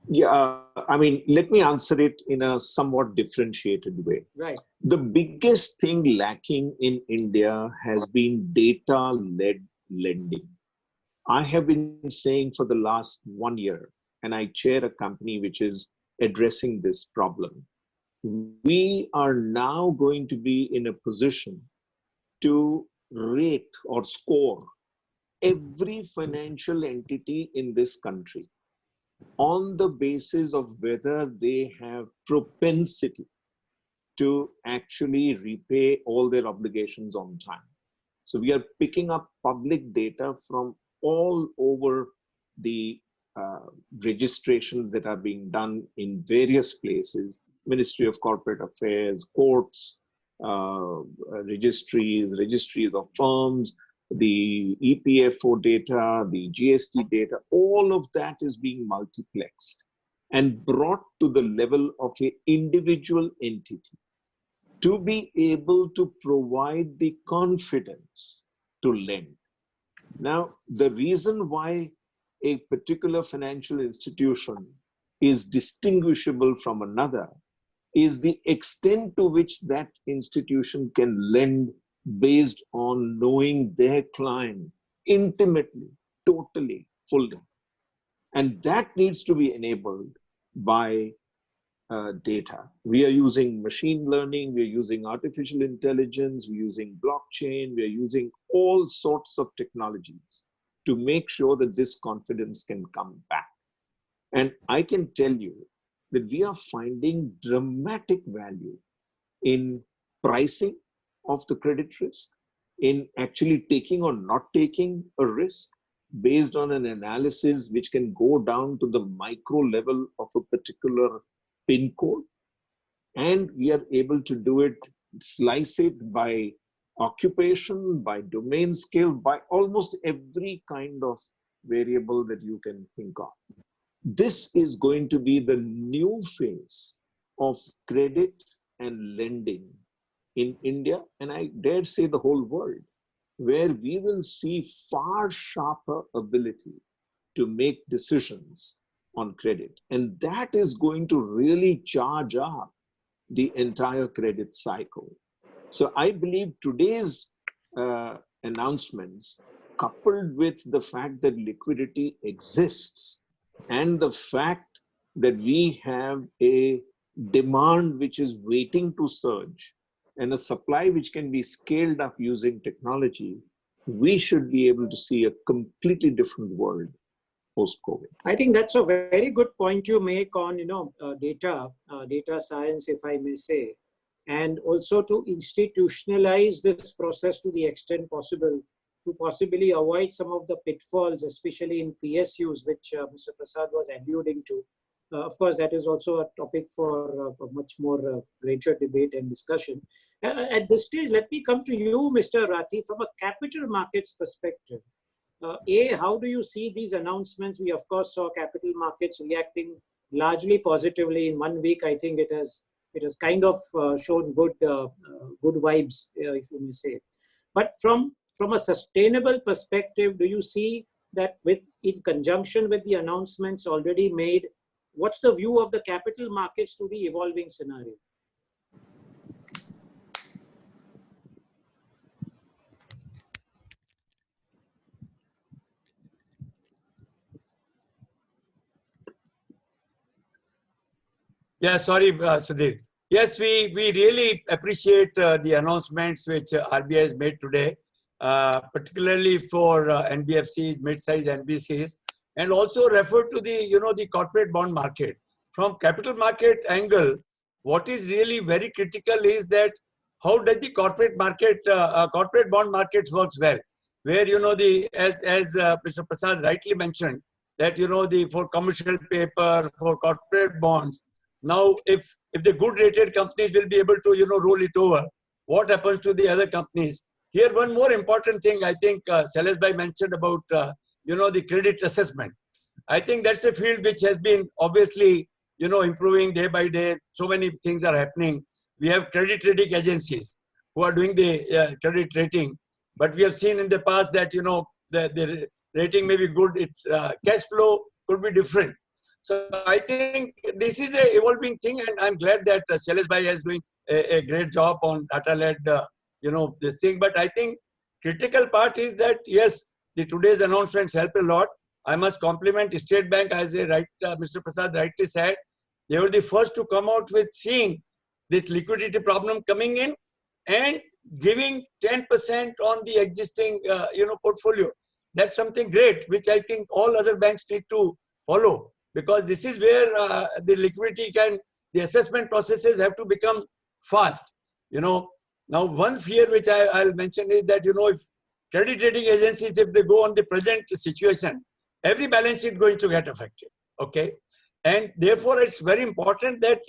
Yeah, I mean, let me answer it in a somewhat differentiated way. Right. The biggest thing lacking in India has been data-led lending. I have been saying for the last 1 year, and I chair a company which is addressing this problem. We are now going to be in a position to rate or score every financial entity in this country on the basis of whether they have propensity to actually repay all their obligations on time. So we are picking up public data from all over the registrations that are being done in various places, Ministry of Corporate Affairs, courts, registries of firms, the EPFO data, the GST data, all of that is being multiplexed and brought to the level of an individual entity to be able to provide the confidence to lend. Now, the reason why a particular financial institution is distinguishable from another is the extent to which that institution can lend based on knowing their client intimately, totally, fully. And that needs to be enabled by data. We are using machine learning, we are using artificial intelligence, we're using blockchain, we are using all sorts of technologies to make sure that this confidence can come back. And I can tell you that we are finding dramatic value in pricing of the credit risk, in actually taking or not taking a risk based on an analysis which can go down to the micro level of a particular PIN code. And we are able to do it, slice it by occupation, by domain scale, by almost every kind of variable that you can think of. This is going to be the new phase of credit and lending in India, and I dare say the whole world, where we will see far sharper ability to make decisions on credit. And that is going to really charge up the entire credit cycle. So I believe today's announcements, coupled with the fact that liquidity exists and the fact that we have a demand which is waiting to surge and a supply which can be scaled up using technology, we should be able to see a completely different world post-COVID. I think that's a very good point you make on, data science, if I may say, and also to institutionalize this process to the extent possible, to possibly avoid some of the pitfalls, especially in PSUs, which Mr. Prasad was alluding to. Of course, that is also a topic for a much more greater debate and discussion. At this stage, let me come to you, Mr. Rathi, from a capital markets perspective. How do you see these announcements? We, of course, saw capital markets reacting largely positively. In 1 week, I think it has kind of shown good vibes, if you may say. But from a sustainable perspective, do you see that in conjunction with the announcements already made, what's the view of the capital markets to the evolving scenario? Yeah, sorry, Sudhir. Yes, we really appreciate the announcements which RBI has made today, particularly for NBFCs, mid-sized NBCs, and also refer to the corporate bond market. From capital market angle, what is really very critical is that how does the corporate market, corporate bond market works well, where as Mr. Prasad rightly mentioned that for commercial paper, for corporate bonds. Now, if the good rated companies will be able to roll it over, what happens to the other companies? Here, one more important thing I think Shailesh Bhai mentioned about the credit assessment. I think that's a field which has been obviously improving day by day. So many things are happening. We have credit rating agencies who are doing the credit rating, but we have seen in the past that the rating may be good, cash flow could be different. So I think this is a evolving thing, and I'm glad that Shailesh Bhai is doing a great job on data-led, this thing. But I think critical part is that yes, today's announcements help a lot. I must compliment State Bank, as Mr. Prasad rightly said. They were the first to come out with seeing this liquidity problem coming in and giving 10% on the existing portfolio. That's something great, which I think all other banks need to follow. Because this is where the liquidity the assessment processes have to become fast. Now one fear which I'll mention is that, if credit rating agencies, if they go on the present situation, every balance sheet is going to get affected, okay? And therefore, it's very important that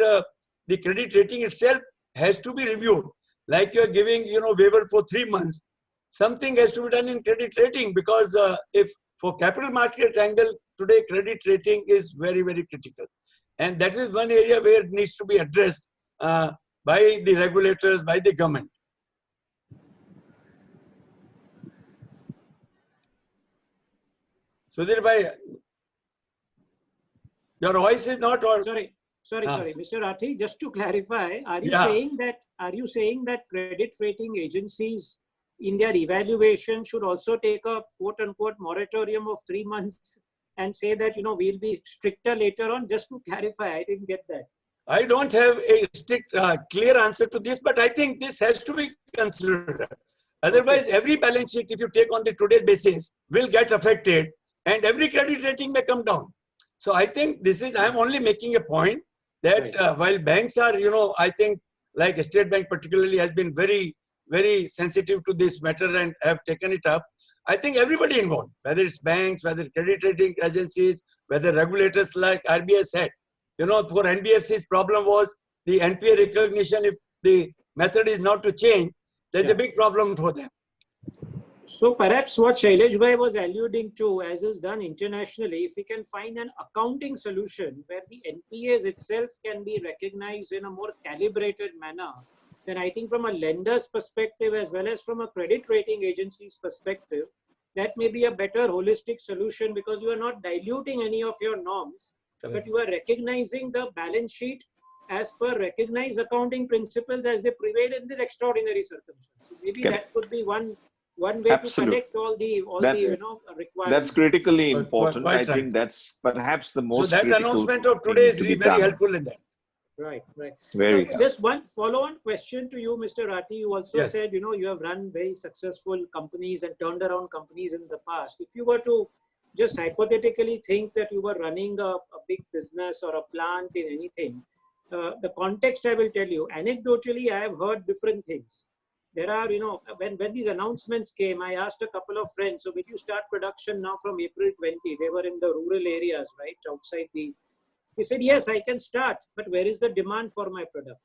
the credit rating itself has to be reviewed. Like you're giving, waiver for 3 months, something has to be done in credit rating, because if for capital market angle, today credit rating is very, very critical. And that is one area where it needs to be addressed by the regulators, by the government. Sudhir Bhai, your voice is not... Sorry, Mr. Rathi, just to clarify, are you saying that credit rating agencies in their evaluation should also take a quote-unquote moratorium of 3 months and say that, we'll be stricter later on? Just to clarify, I didn't get that. I don't have a strict, clear answer to this, but I think this has to be considered. Otherwise, every balance sheet, if you take on the today's basis, will get affected, and every credit rating may come down. So I think I'm only making a point that while banks are, I think like State Bank particularly has been very, very sensitive to this matter and have taken it up. I think everybody involved, whether it's banks, whether credit rating agencies, whether regulators like RBI said, for NBFC's problem was the NPA recognition. If the method is not to change, there's a big problem for them. So perhaps what Shailesh Bhai was alluding to, as is done internationally, if we can find an accounting solution where the NPAs itself can be recognized in a more calibrated manner, then I think from a lender's perspective as well as from a credit rating agency's perspective, that may be a better holistic solution, because you are not diluting any of your norms, but you are recognizing the balance sheet as per recognized accounting principles as they prevail in this extraordinary circumstances. Maybe that could be one way to connect all the requirements. That's critically important. I think that's perhaps the most critical. So that announcement of today is very helpful in that. Right. Very helpful. Just one follow-on question to you, Mr. Rathi. You also said, you have run very successful companies and turned around companies in the past. If you were to just hypothetically think that you were running a big business or a plant in anything, the context I will tell you, anecdotally, I have heard different things. There are, when these announcements came, I asked a couple of friends, so will you start production now from April 20? They were in the rural areas, right, outside the... He said, yes, I can start, but where is the demand for my product?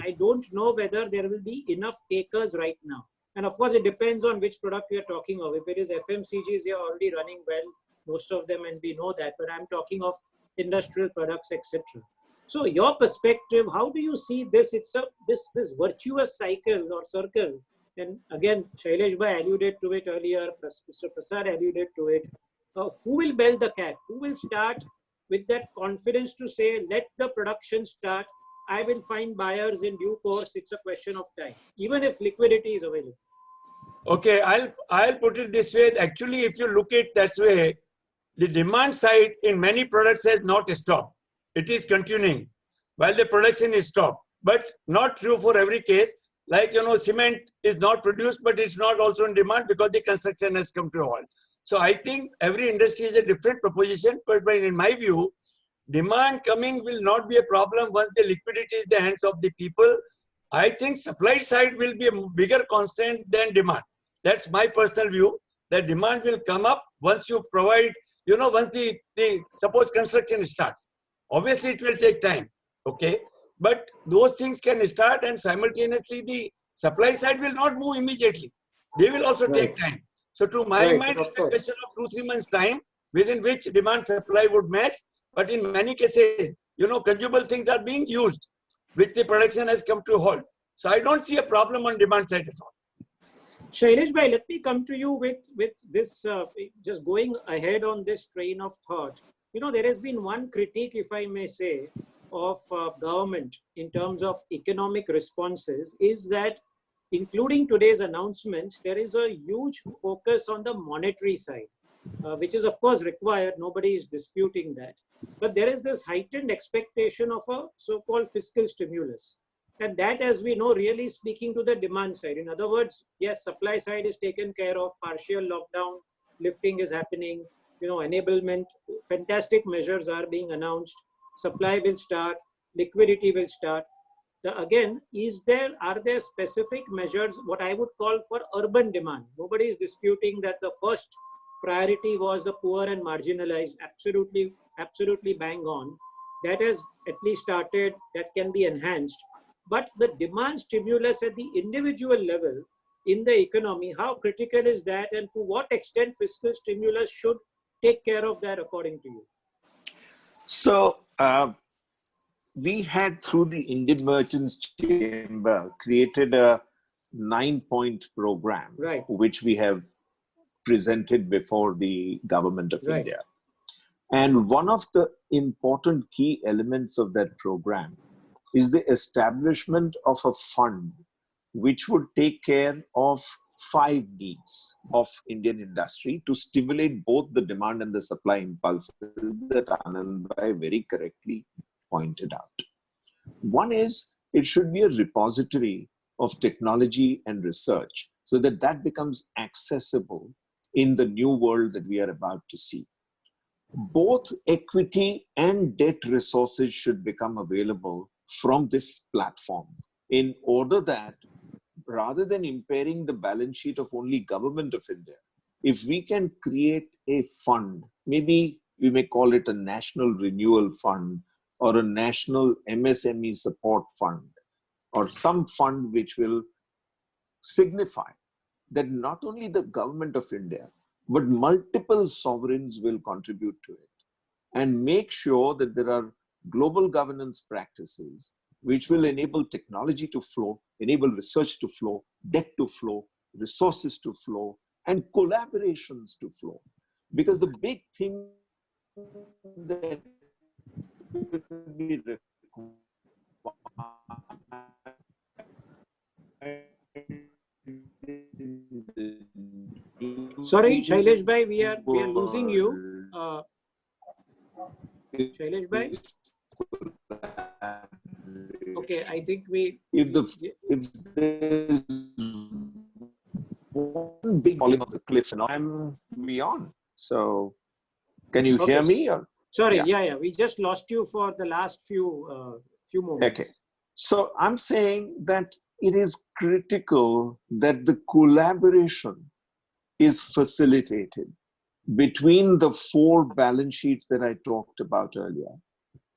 I don't know whether there will be enough takers right now. And of course, it depends on which product we are talking of. If it is FMCGs, they are already running well, most of them, and we know that. But I'm talking of industrial products, etc. So your perspective, how do you see this? It's this virtuous cycle or circle. And again, Shailesh Bhai alluded to it earlier, Mr. Prasad alluded to it. who will bell the cat? Who will start with that confidence to say, let the production start? I will find buyers in due course. It's a question of time, even if liquidity is available. Okay, I'll put it this way. Actually, if you look at it that way, the demand side in many products has not stopped. It is continuing while the production is stopped. But not true for every case. Like, cement is not produced, but it's not also in demand because the construction has come to a halt. So I think every industry is a different proposition. But in my view, demand coming will not be a problem once the liquidity is in the hands of the people. I think supply side will be a bigger constant than demand. That's my personal view, that demand will come up once you provide, once the suppose construction starts. Obviously, it will take time, okay? But those things can start, and simultaneously the supply side will not move immediately. They will also take time. So to my mind, it's a question of 2-3 months time within which demand supply would match. But in many cases, consumable things are being used, which the production has come to a halt. So I don't see a problem on demand side at all. Shailesh bhai, let me come to you with this, just going ahead on this train of thought. There has been one critique, if I may say, of government in terms of economic responses is that, including today's announcements, there is a huge focus on the monetary side, which is of course required. Nobody is disputing that. But there is this heightened expectation of a so-called fiscal stimulus. And that, as we know, really speaking to the demand side. In other words, yes, supply side is taken care of, partial lockdown lifting is happening, enablement, fantastic measures are being announced, supply will start, liquidity will start. Again, are there specific measures, what I would call for urban demand? Nobody is disputing that the first priority was the poor and marginalized, absolutely bang on. That has at least started, that can be enhanced. But the demand stimulus at the individual level in the economy, how critical is that, and to what extent fiscal stimulus should take care of that according to you? So we had, through the Indian Merchants Chamber, created a 9-point program, right, which we have presented before the government of right. India. And one of the important key elements of that program is the establishment of a fund which would take care of 5 needs of Indian industry to stimulate both the demand and the supply impulses that Anand Bhai very correctly pointed out. One is, it should be a repository of technology and research so that that becomes accessible in the new world that we are about to see. Both equity and debt resources should become available from this platform, in order that, rather than impairing the balance sheet of only Government of India, if we can create a fund, maybe we may call it a National Renewal Fund or a National MSME Support Fund, or some fund which will signify that not only the Government of India, but multiple sovereigns will contribute to it, and make sure that there are global governance practices which will enable technology to flow, enable research to flow, debt to flow, resources to flow, and collaborations to flow. Because the big thing that will be Sorry, Shailesh bhai, we are losing you. Shailesh bhai? Okay, I think if there's one big falling off the cliff, and I'm beyond. So, can you hear me? Or? Sorry, yeah. We just lost you for the last few moments. Okay. So I'm saying that it is critical that the collaboration is facilitated between the 4 balance sheets that I talked about earlier.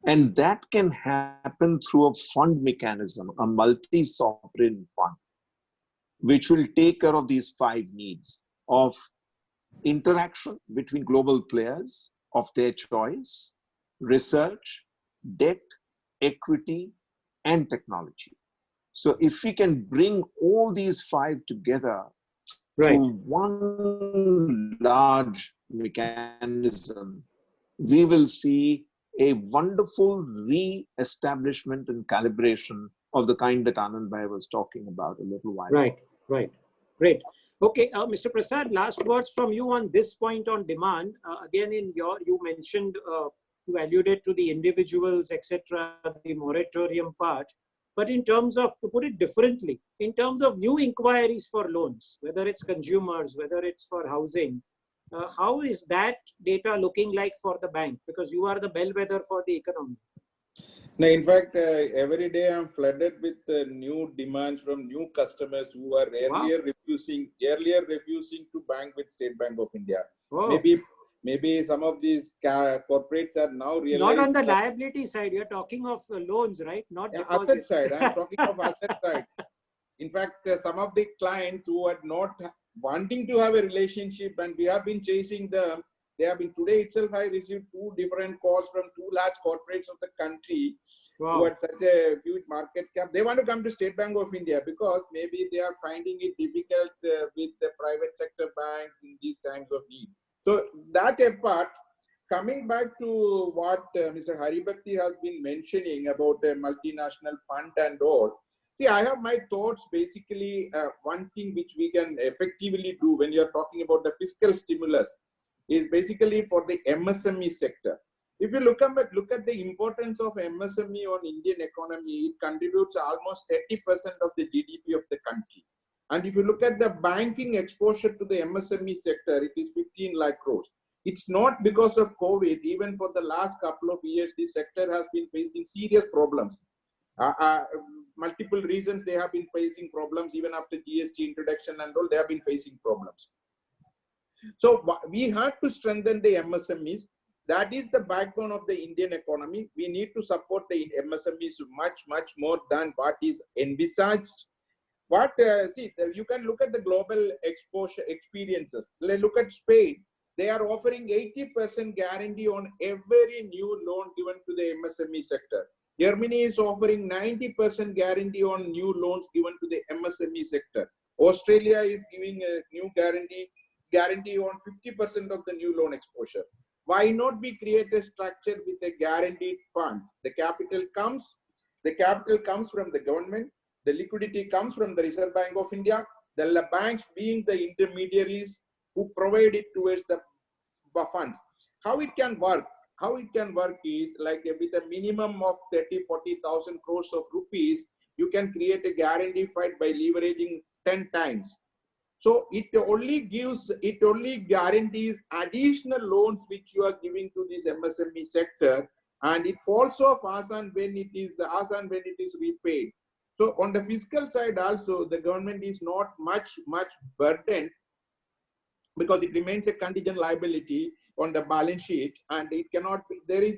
And that can happen through a fund mechanism, a multi-sovereign fund, which will take care of these 5 needs of interaction between global players of their choice, research, debt, equity, and technology. So if we can bring all these 5 together to one large mechanism, we will see a wonderful re-establishment and calibration of the kind that Anand Bhai was talking about a little while ago. Right. Great. Okay, Mr. Prasad, last words from you on this point on demand. Again, you mentioned, you alluded to the individuals, etc., the moratorium part. But in terms of, to put it differently, in terms of new inquiries for loans, whether it's consumers, whether it's for housing, how is that data looking like for the bank? Because you are the bellwether for the economy. No, in fact, every day I'm flooded with new demands from new customers who are earlier refusing to bank with State Bank of India. Oh. Maybe some of these corporates are now realizing. Not on the liability side. You're talking of loans, right? Not asset side. I'm talking of asset side. In fact, some of the clients who are not wanting to have a relationship, and we have been chasing them. They have been, today itself, I received 2 different calls from 2 large corporates of the country who had such a huge market cap. They want to come to State Bank of India because maybe they are finding it difficult with the private sector banks in these times of need. So that apart, coming back to what Mr. Haribhakti has been mentioning about a multinational fund and all, see, I have my thoughts. Basically, one thing which we can effectively do when you're talking about the fiscal stimulus is basically for the MSME sector. If you look at the importance of MSME on Indian economy, it contributes almost 30% of the GDP of the country. And if you look at the banking exposure to the MSME sector, it is 15 lakh crores. It's not because of COVID. Even for the last couple of years, this sector has been facing serious problems. Multiple reasons they have been facing problems. Even after GST introduction and all, they have been facing problems. So we have to strengthen the MSMEs. That is the backbone of the Indian economy. We need to support the MSMEs much more than what is envisaged. See, you can look at the global exposure experiences. Look at Spain. They are offering 80% guarantee on every new loan given to the MSME sector. Germany is offering 90% guarantee on new loans given to the MSME sector. Australia is giving a new guarantee on 50% of the new loan exposure. Why not we create a structure with a guaranteed fund? The capital comes from the government. The liquidity comes from the Reserve Bank of India. The banks being the intermediaries who provide it towards the funds. How it can work? How it can work is like with a minimum of 30,000-40,000 crores of rupees, you can create a guarantee fund by leveraging 10 times. So it only guarantees additional loans which you are giving to this MSME sector, and it falls off as and when it is repaid. So on the fiscal side also, the government is not much burdened because it remains a contingent liability on the balance sheet, and it cannot be, there is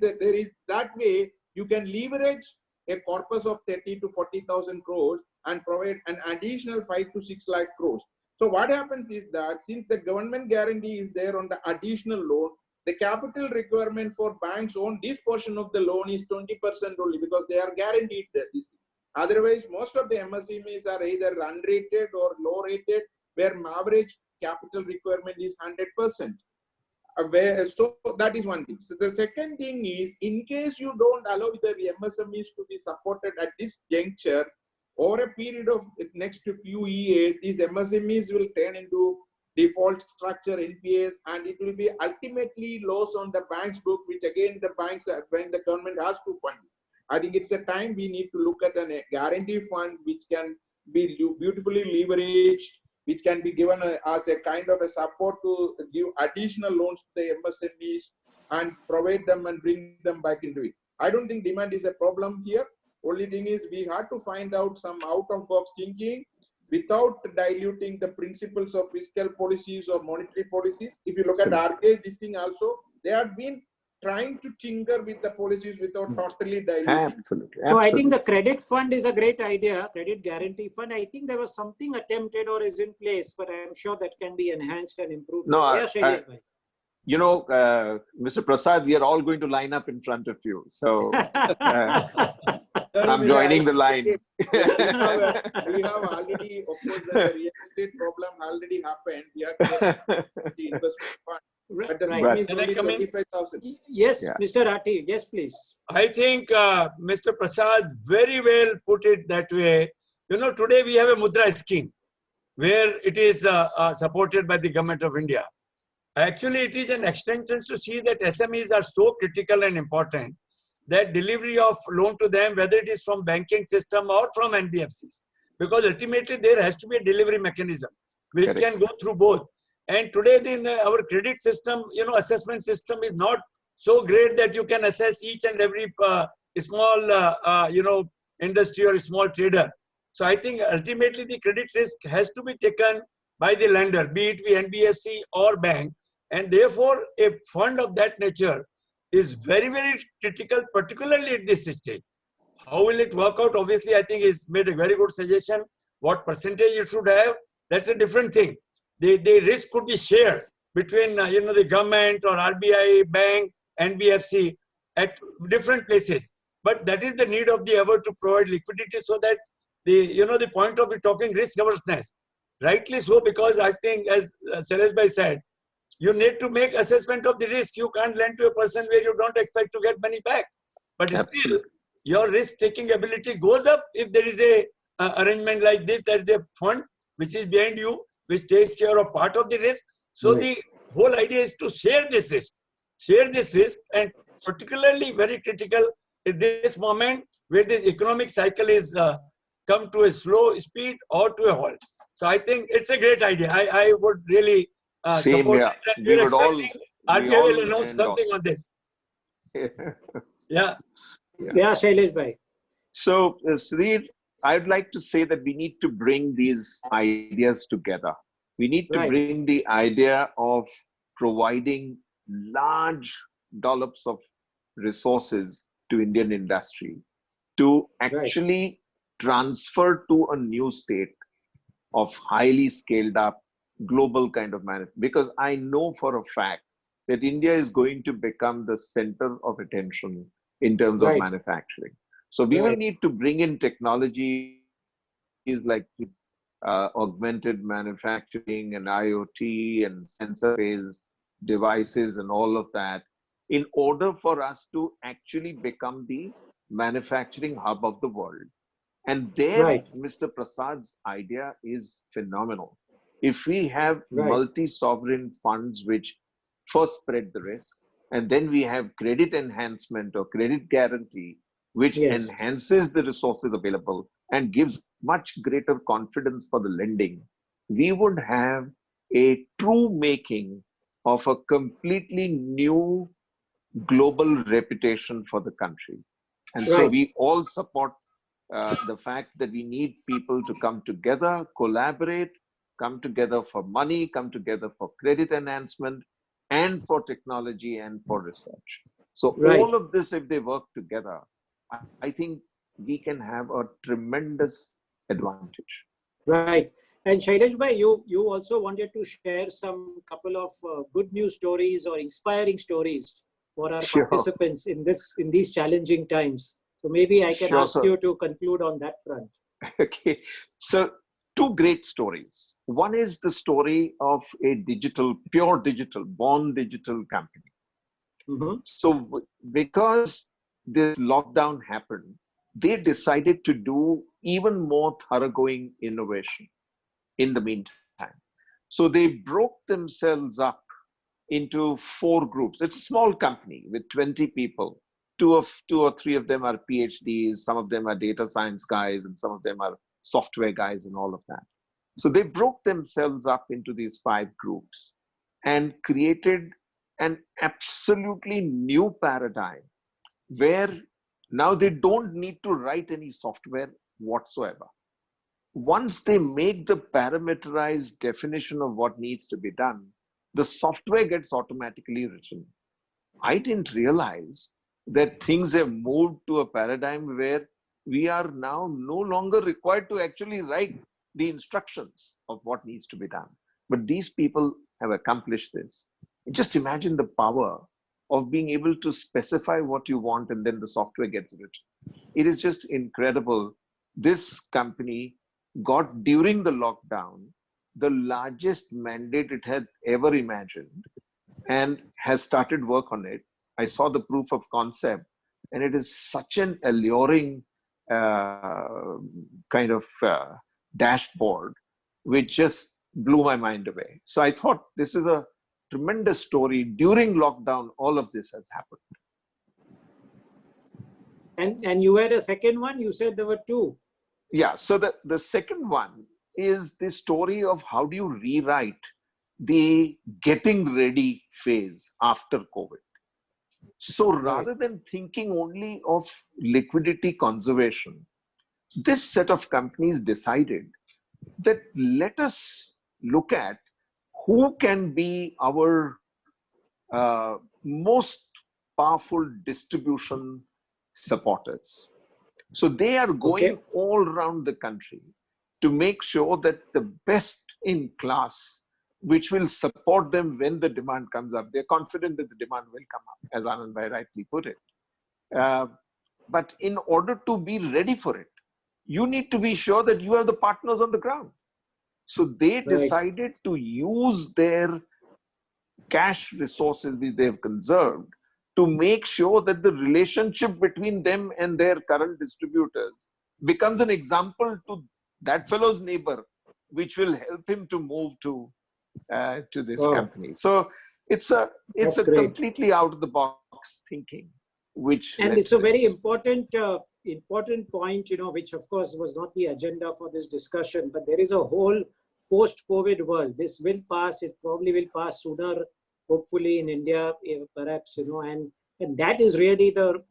that way you can leverage a corpus of 30 to 40,000 crores and provide an additional 5 to 6 lakh crores. So what happens is that since the government guarantee is there on the additional loan, the capital requirement for banks on this portion of the loan is 20% only because they are guaranteed this. Otherwise, most of the MSMEs are either unrated or low rated, where average capital requirement is 100%. So that is one thing. So the second thing is, in case you don't allow the MSMEs to be supported at this juncture, over a period of next few years, these MSMEs will turn into default structure NPAs, and it will be ultimately loss on the bank's book, which again the banks, when the government has to fund. I think it's a time we need to look at a guarantee fund which can be beautifully leveraged, which can be given as a kind of a support to give additional loans to the MSMEs and provide them and bring them back into it. I don't think demand is a problem here. Only thing is we have to find out some out-of-box thinking without diluting the principles of fiscal policies or monetary policies. If you look at RBI, this thing also, they have been trying to tinker with the policies without totally diluting. Absolutely. So I think the credit fund is a great idea, credit guarantee fund. I think there was something attempted or is in place, but I'm sure that can be enhanced and improved. No, yeah, You know, Mr. Prasad, we are all going to line up in front of you. So I'm joining the line. we have already, of course, the real estate problem already happened. We have the investment fund. But the scheme is only 25,000. Yes, yeah. Mr. Rathi, yes, please. I think Mr. Prasad very well put it that way. You know, today we have a Mudra scheme where it is supported by the government of India. Actually, it is an extension to see that SMEs are so critical and important that delivery of loan to them, whether it is from banking system or from NBFCs, because ultimately there has to be a delivery mechanism which Correct. Can go through both. And today our credit system, you know, assessment system is not so great that you can assess each and every small, you know, industry or small trader. So I think ultimately the credit risk has to be taken by the lender, be it the NBFC or bank. And therefore, a fund of that nature is very, very critical, particularly at this stage. How will it work out? Obviously, I think he's made a very good suggestion. What percentage it should have, that's a different thing. The risk could be shared between, you know, the government or RBI, bank, NBFC at different places. But that is the need of the hour to provide liquidity so that the point of talking risk averseness. Rightly so, because I think, as Shailesh Bhai said, you need to make assessment of the risk. You can't lend to a person where you don't expect to get money back. But Absolutely. Still, your risk-taking ability goes up if there is a arrangement like this. There is a fund which is behind you, which takes care of part of the risk. So the whole idea is to share this risk. Share this risk, and particularly very critical at this moment where the economic cycle is come to a slow speed or to a halt. So I think it's a great idea. I would really support it. And we're expecting RBI will announce something on this. Yeah. Yeah, Shailesh Bhai. So, Sudhir, I'd like to say that we need to bring these ideas together. We need to bring the idea of providing large dollops of resources to Indian industry to actually transfer to a new state of highly scaled up global kind of management. Because I know for a fact that India is going to become the center of attention in terms of manufacturing. So we will need to bring in technologies like augmented manufacturing and IoT and sensor-based devices and all of that in order for us to actually become the manufacturing hub of the world. And there, Mr. Prasad's idea is phenomenal. If we have multi-sovereign funds which first spread the risk, and then we have credit enhancement or credit guarantee, which enhances the resources available and gives much greater confidence for the lending, we would have a true making of a completely new global reputation for the country. And so we all support the fact that we need people to come together, collaborate, come together for money, come together for credit enhancement, and for technology and for research. So all of this, if they work together, I think we can have a tremendous advantage. Right. And Shailesh Bhai, you also wanted to share some couple of good news stories or inspiring stories for our participants in these challenging times. So maybe I can ask you to conclude on that front. Okay. So two great stories. One is the story of a pure digital, born digital company. So because this lockdown happened, they decided to do even more thoroughgoing innovation in the meantime. So they broke themselves up into 4 groups. It's a small company with 20 people. Two or three of them are PhDs, some of them are data science guys, and some of them are software guys and all of that. So they broke themselves up into these 5 groups and created an absolutely new paradigm where now they don't need to write any software whatsoever. Once they make the parameterized definition of what needs to be done, the software gets automatically written. I didn't realize that things have moved to a paradigm where we are now no longer required to actually write the instructions of what needs to be done. But these people have accomplished this. Just imagine the power of being able to specify what you want and then the software gets written. It is just incredible. This company got, during the lockdown, the largest mandate it had ever imagined and has started work on it. I saw the proof of concept, and it is such an alluring kind of dashboard, which just blew my mind away. So I thought this is a tremendous story. During lockdown, all of this has happened. And you had a second one? You said there were two. Yeah, so the second one is the story of how do you rewrite the getting ready phase after COVID. So rather than thinking only of liquidity conservation, this set of companies decided that let us look at who can be our most powerful distribution supporters. So they are going all around the country to make sure that the best in class, which will support them when the demand comes up. They're confident that the demand will come up, as Anand Bhai rightly put it. But in order to be ready for it, you need to be sure that you have the partners on the ground. So they decided to use their cash resources which they've conserved to make sure that the relationship between them and their current distributors becomes an example to that fellow's neighbor, which will help him to move to this company. So it's a completely out of the box thinking, which and it's a very important point, which of course was not the agenda for this discussion, but there is a whole post-COVID world. This will pass. It probably will pass sooner, hopefully in India, perhaps, and that is really the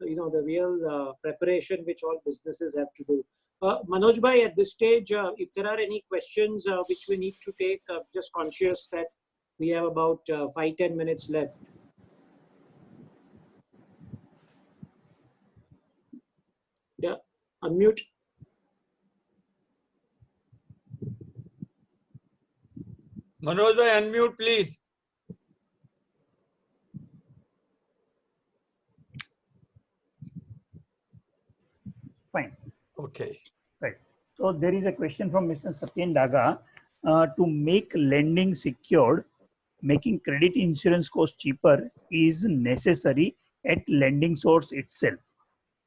real preparation which all businesses have to do. Manoj Bhai, at this stage, if there are any questions which we need to take, just conscious that we have about 5-10 minutes left. Yeah, unmute. Manoj Bhai, unmute, please. Fine. Okay. Right. So there is a question from Mr. Satyen Daga. To make lending secured, making credit insurance cost cheaper is necessary at lending source itself.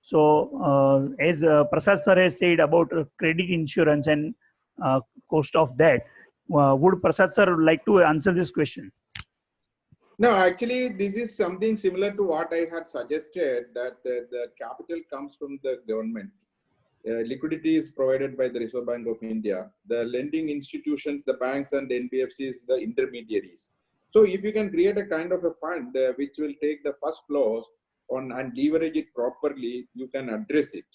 So as Prasad sir has said about credit insurance and cost of that, would Prasad sir like to answer this question? No, actually, this is something similar to what I had suggested, that the capital comes from the government. Liquidity is provided by the Reserve Bank of India. The lending institutions, the banks and the NBFCs, the intermediaries. So if you can create a kind of a fund which will take the first loss on and leverage it properly, you can address it.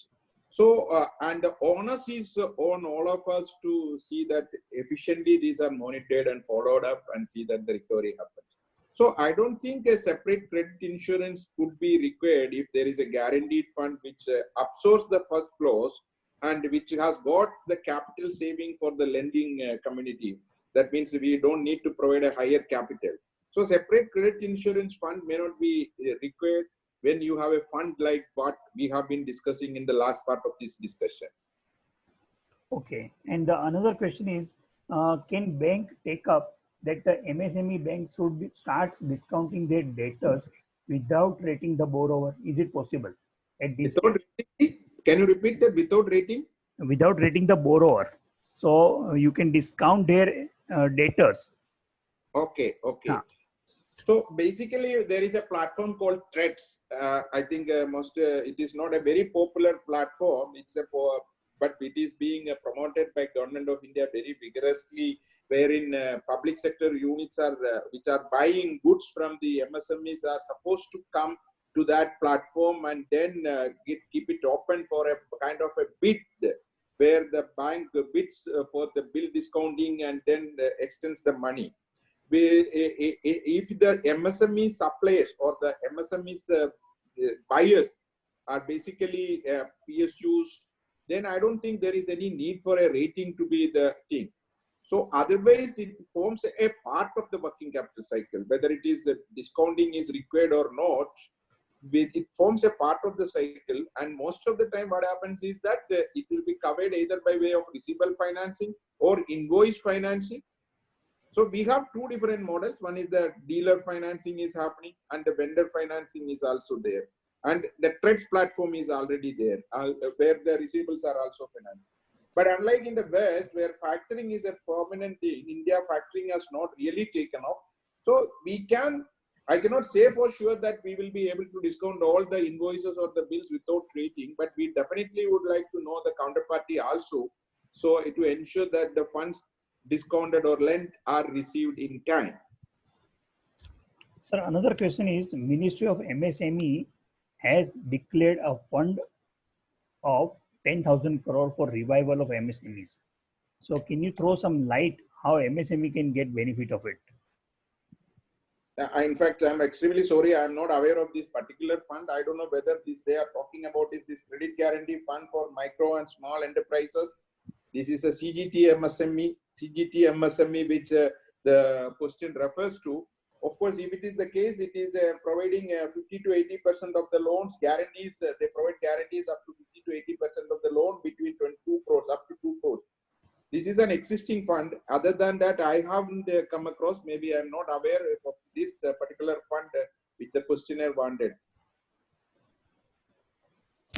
So, and the onus is on all of us to see that efficiently these are monitored and followed up and see that the recovery happens. So I don't think a separate credit insurance could be required if there is a guaranteed fund which absorbs the first loss and which has got the capital saving for the lending community. That means we don't need to provide a higher capital. So separate credit insurance fund may not be required when you have a fund like what we have been discussing in the last part of this discussion. Okay. And another question is, can bank take up that the MSME banks should start discounting their debtors without rating the borrower? Is it possible? At this can you repeat that? Without rating? Without rating the borrower. So you can discount their debtors. Okay. So basically, there is a platform called Threads. I think it is not a very popular platform. But it is being promoted by Government of India very vigorously, wherein public sector units are which are buying goods from the MSMEs are supposed to come to that platform and then keep it open for a kind of a bid, where the bank bids for the bill discounting and then extends the money. If the MSME suppliers or the MSMEs buyers are basically PSUs, then I don't think there is any need for a rating to be the thing. So otherwise, it forms a part of the working capital cycle. Whether it is discounting is required or not, it forms a part of the cycle. And most of the time, what happens is that it will be covered either by way of receivable financing or invoice financing. So we have two different models. One is the dealer financing is happening, and the vendor financing is also there. And the TREDS platform is already there, where the receivables are also financed. But unlike in the West, where factoring is a prominent thing, India factoring has not really taken off. So I cannot say for sure that we will be able to discount all the invoices or the bills without rating, but we definitely would like to know the counterparty also, so to ensure that the funds discounted or lent are received in time. Sir, another question is, Ministry of MSME has declared a fund of 10,000 crore for revival of MSMEs. So can you throw some light how MSME can get benefit of it? In fact, I'm extremely sorry, I'm not aware of this particular fund. I don't know whether this they are talking about is this credit guarantee fund for micro and small enterprises. This is a CGT MSME, which the question refers to. Of course, if it is the case, it is providing 50 to 80% of the loans, guarantees. They provide guarantees up to 50 to 80% of the loan between 22 crores up to 2 crores. This is an existing fund. Other than that, I haven't come across. Maybe I'm not aware of this particular fund which the questionnaire wanted.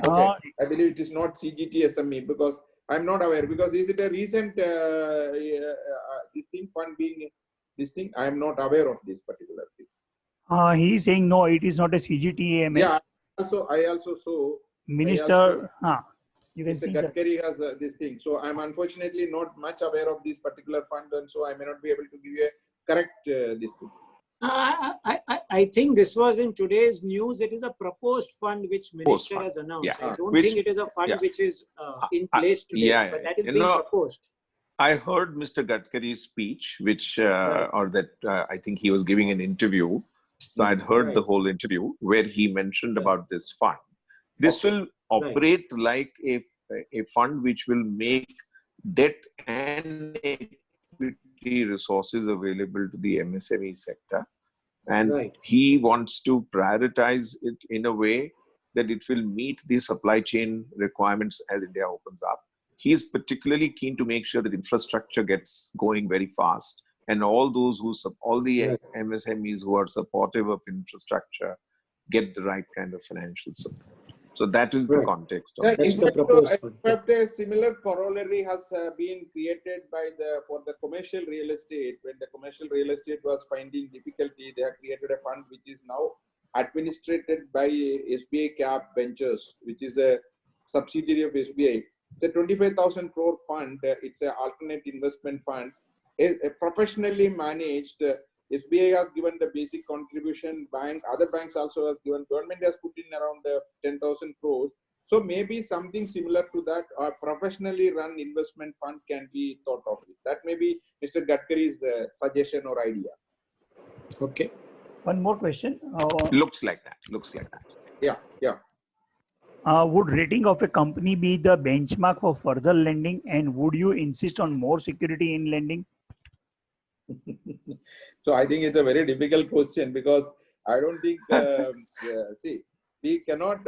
Okay, I believe it is not CGT SME because I'm not aware. Because is it a recent this thing fund being this thing? I am not aware of this particular thing. He is saying no, it is not a CGTAMS. Yeah. I also saw Minister. You can Mr. see Gadkari has this thing. So I'm unfortunately not much aware of this particular fund, and so I may not be able to give you a correct this thing. I think this was in today's news. It is a proposed fund which Minister has announced. Yeah. I don't think it is a fund which is in place today, but that is being proposed. I heard Mr. Gadkari's speech, which or that I think he was giving an interview. So I'd heard the whole interview where he mentioned about this fund. This will operate like a fund which will make debt and equity resources available to the MSME sector. And he wants to prioritize it in a way that it will meet the supply chain requirements as India opens up. He is particularly keen to make sure that infrastructure gets going very fast, and all those all the MSMEs who are supportive of infrastructure get the right kind of financial support. So that is the context of a similar corollary has been created by for the commercial real estate. When the commercial real estate was finding difficulty, they have created a fund which is now administered by SBI Cap Ventures, which is a subsidiary of SBI. It's a 25,000 crore fund. It's an alternate investment fund, a professionally managed. SBI has given the basic contribution. Other banks also has given. Government has put in around 10,000 crores. So maybe something similar to that, a professionally run investment fund can be thought of. That may be Mr. Gadkari's suggestion or idea. Okay. One more question. Looks like that. Yeah. Would rating of a company be the benchmark for further lending, and would you insist on more security in lending? So I think it's a very difficult question because I don't think see, we cannot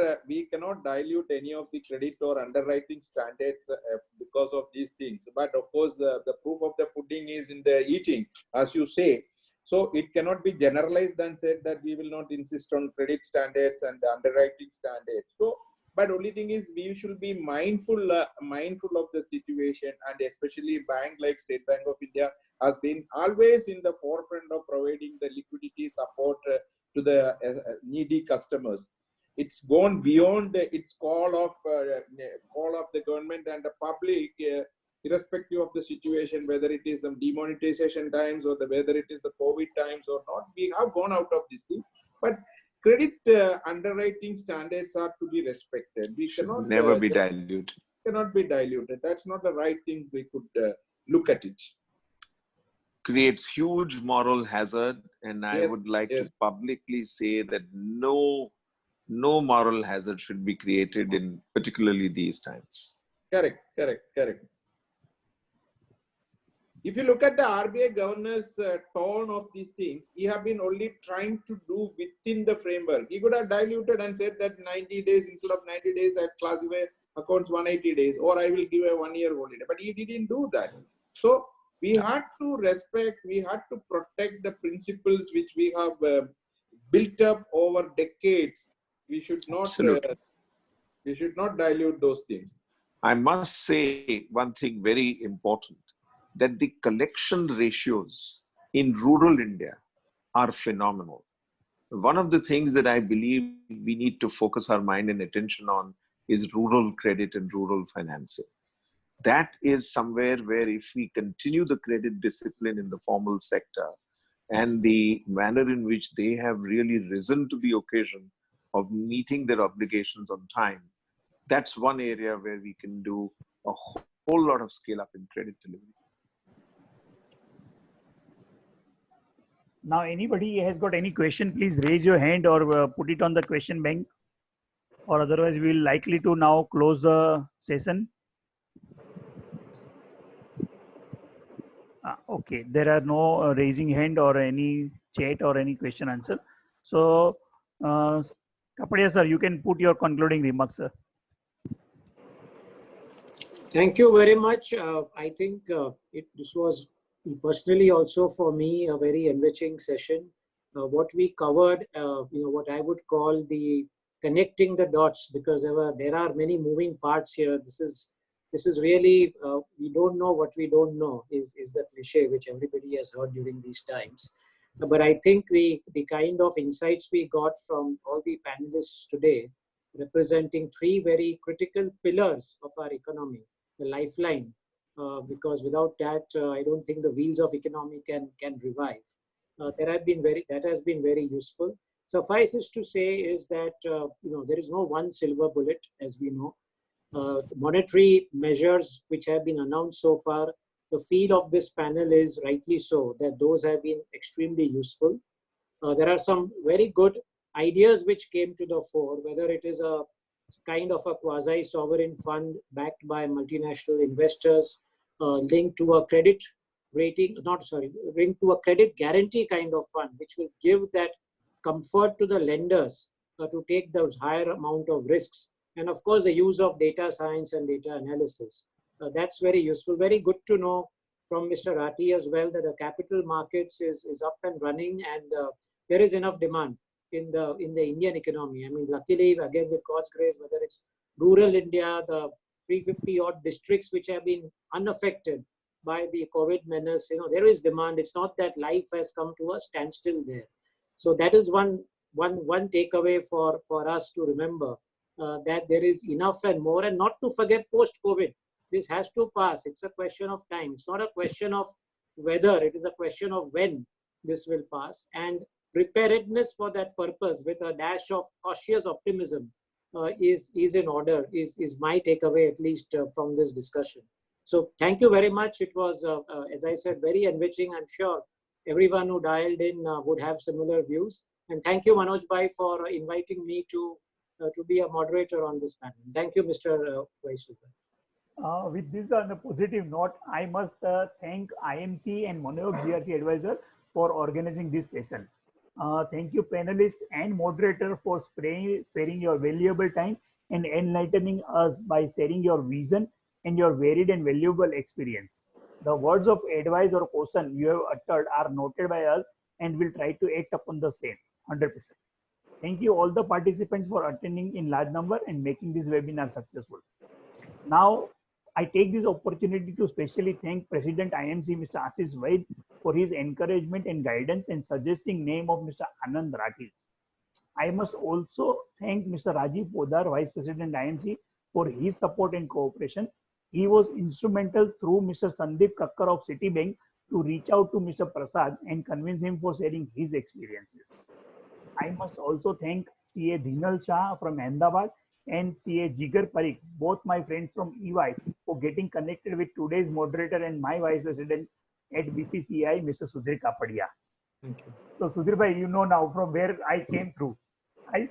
dilute any of the credit or underwriting standards because of these things. But of course, the proof of the pudding is in the eating, as you say. So it cannot be generalized and said that we will not insist on credit standards and the underwriting standards. So, but only thing is we should be mindful of the situation, and especially bank like State Bank of India has been always in the forefront of providing the liquidity support to the needy customers. It's gone beyond its call of the government and the public, irrespective of the situation, whether it is some demonetization times or whether it is the COVID times or not. We have gone out of these things, but credit underwriting standards are to be respected. We cannot never be diluted. Cannot be diluted. That's not the right thing. We could look at it. Creates huge moral hazard, and I would like to publicly say that no moral hazard should be created in particularly these times. Correct. if you look at the RBI governor's tone of these things, he have been only trying to do within the framework. He could have diluted and said that 90 days, instead of 90 days, I classify accounts 180 days, or I will give a 1 year holiday. But he didn't do that. So we had to respect, we had to protect the principles which we have built up over decades. We should not dilute those things. I must say one thing very important, that the collection ratios in rural India are phenomenal. One of the things that I believe we need to focus our mind and attention on is rural credit and rural financing. That is somewhere where if we continue the credit discipline in the formal sector and the manner in which they have really risen to the occasion of meeting their obligations on time, that's one area where we can do a whole lot of scale up in credit delivery. Now, anybody has got any question, please raise your hand or put it on the question bank, or otherwise we will likely to now close the session. Okay, there are no raising hand or any chat or any question answer. So, Kapadia sir, you can put your concluding remarks, sir. Thank you very much. I think this was personally also for me a very enriching session. What we covered, what I would call the connecting the dots, because there are many moving parts here. This is really, we don't know what we don't know is the cliche which everybody has heard during these times. But I think the kind of insights we got from all the panelists today, representing three very critical pillars of our economy, the lifeline, because without that, I don't think the wheels of economy can revive. That has been very useful. Suffices to say is that there is no one silver bullet, as we know. Monetary measures which have been announced so far, the feel of this panel is rightly so, that those have been extremely useful. There are some very good ideas which came to the fore, whether it is a kind of a quasi-sovereign fund backed by multinational investors, linked to a credit linked to a credit guarantee kind of fund, which will give that comfort to the lenders to take those higher amount of risks. And of course, the use of data science and data analysis. That's very useful. Very good to know from Mr. Rathi as well that the capital markets is up and running, and there is enough demand in the Indian economy. I mean, luckily, again, with God's grace, whether it's rural India, the 350 odd districts which have been unaffected by the COVID menace, there is demand. It's not that life has come to a standstill there. So that is one takeaway for us to remember, that there is enough and more, and not to forget post-COVID. This has to pass. It's a question of time. It's not a question of whether, it is a question of when this will pass. And preparedness for that purpose with a dash of cautious optimism is in order, is my takeaway, at least from this discussion. So thank you very much. It was, as I said, very enriching. I'm sure everyone who dialed in would have similar views. And thank you, Manoj Bhai, for inviting me to be a moderator on this panel. Thank you, Mr. Vaishnav. With this on a positive note, I must thank IMC and Moneyworks GRC Advisor for organizing this session. Thank you, panelists and moderator, for sparing your valuable time and enlightening us by sharing your vision and your varied and valuable experience. The words of advice or caution you have uttered are noted by us and will try to act upon the same 100%. Thank you all the participants for attending in large number and making this webinar successful. Now, I take this opportunity to specially thank President IMC, Mr. Ashish Vaid, for his encouragement and guidance and suggesting name of Mr. Anand Rathi. I must also thank Mr. Rajiv Podar, Vice President IMC, for his support and cooperation. He was instrumental through Mr. Sandeep Kakkar of Citibank to reach out to Mr. Prasad and convince him for sharing his experiences. I must also thank CA Dhinal Shah from Ahmedabad and CA Jigar Parikh, both my friends from EY, for getting connected with today's moderator and my Vice President at BCCI, Mr. Sudhir Kapadia. Thank you. So Sudhir bhai, you know now from where I came through. I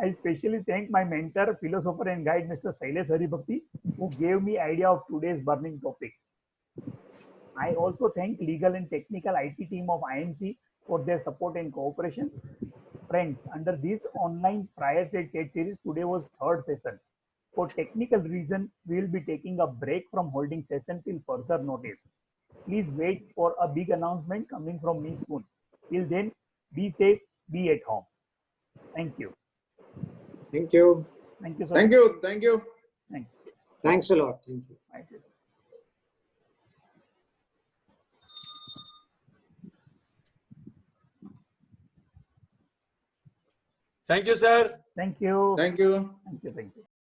especially thank my mentor, philosopher and guide, Mr. Sailesh Haribhakti, who gave me idea of today's burning topic. I also thank legal and technical IT team of IMC for their support and cooperation. Friends, under this online Fireside Chat series, today was third session. For technical reason, we will be taking a break from holding session till further notice. Please wait for a big announcement coming from me soon. Till then, be safe, be at home. Thank you. Thank you. Thank you, sir. Thank you. Thank you. Thanks. Thanks a lot. Thank you. Thank you. Thank you, sir. Thank you. Thank you. Thank you. Thank you.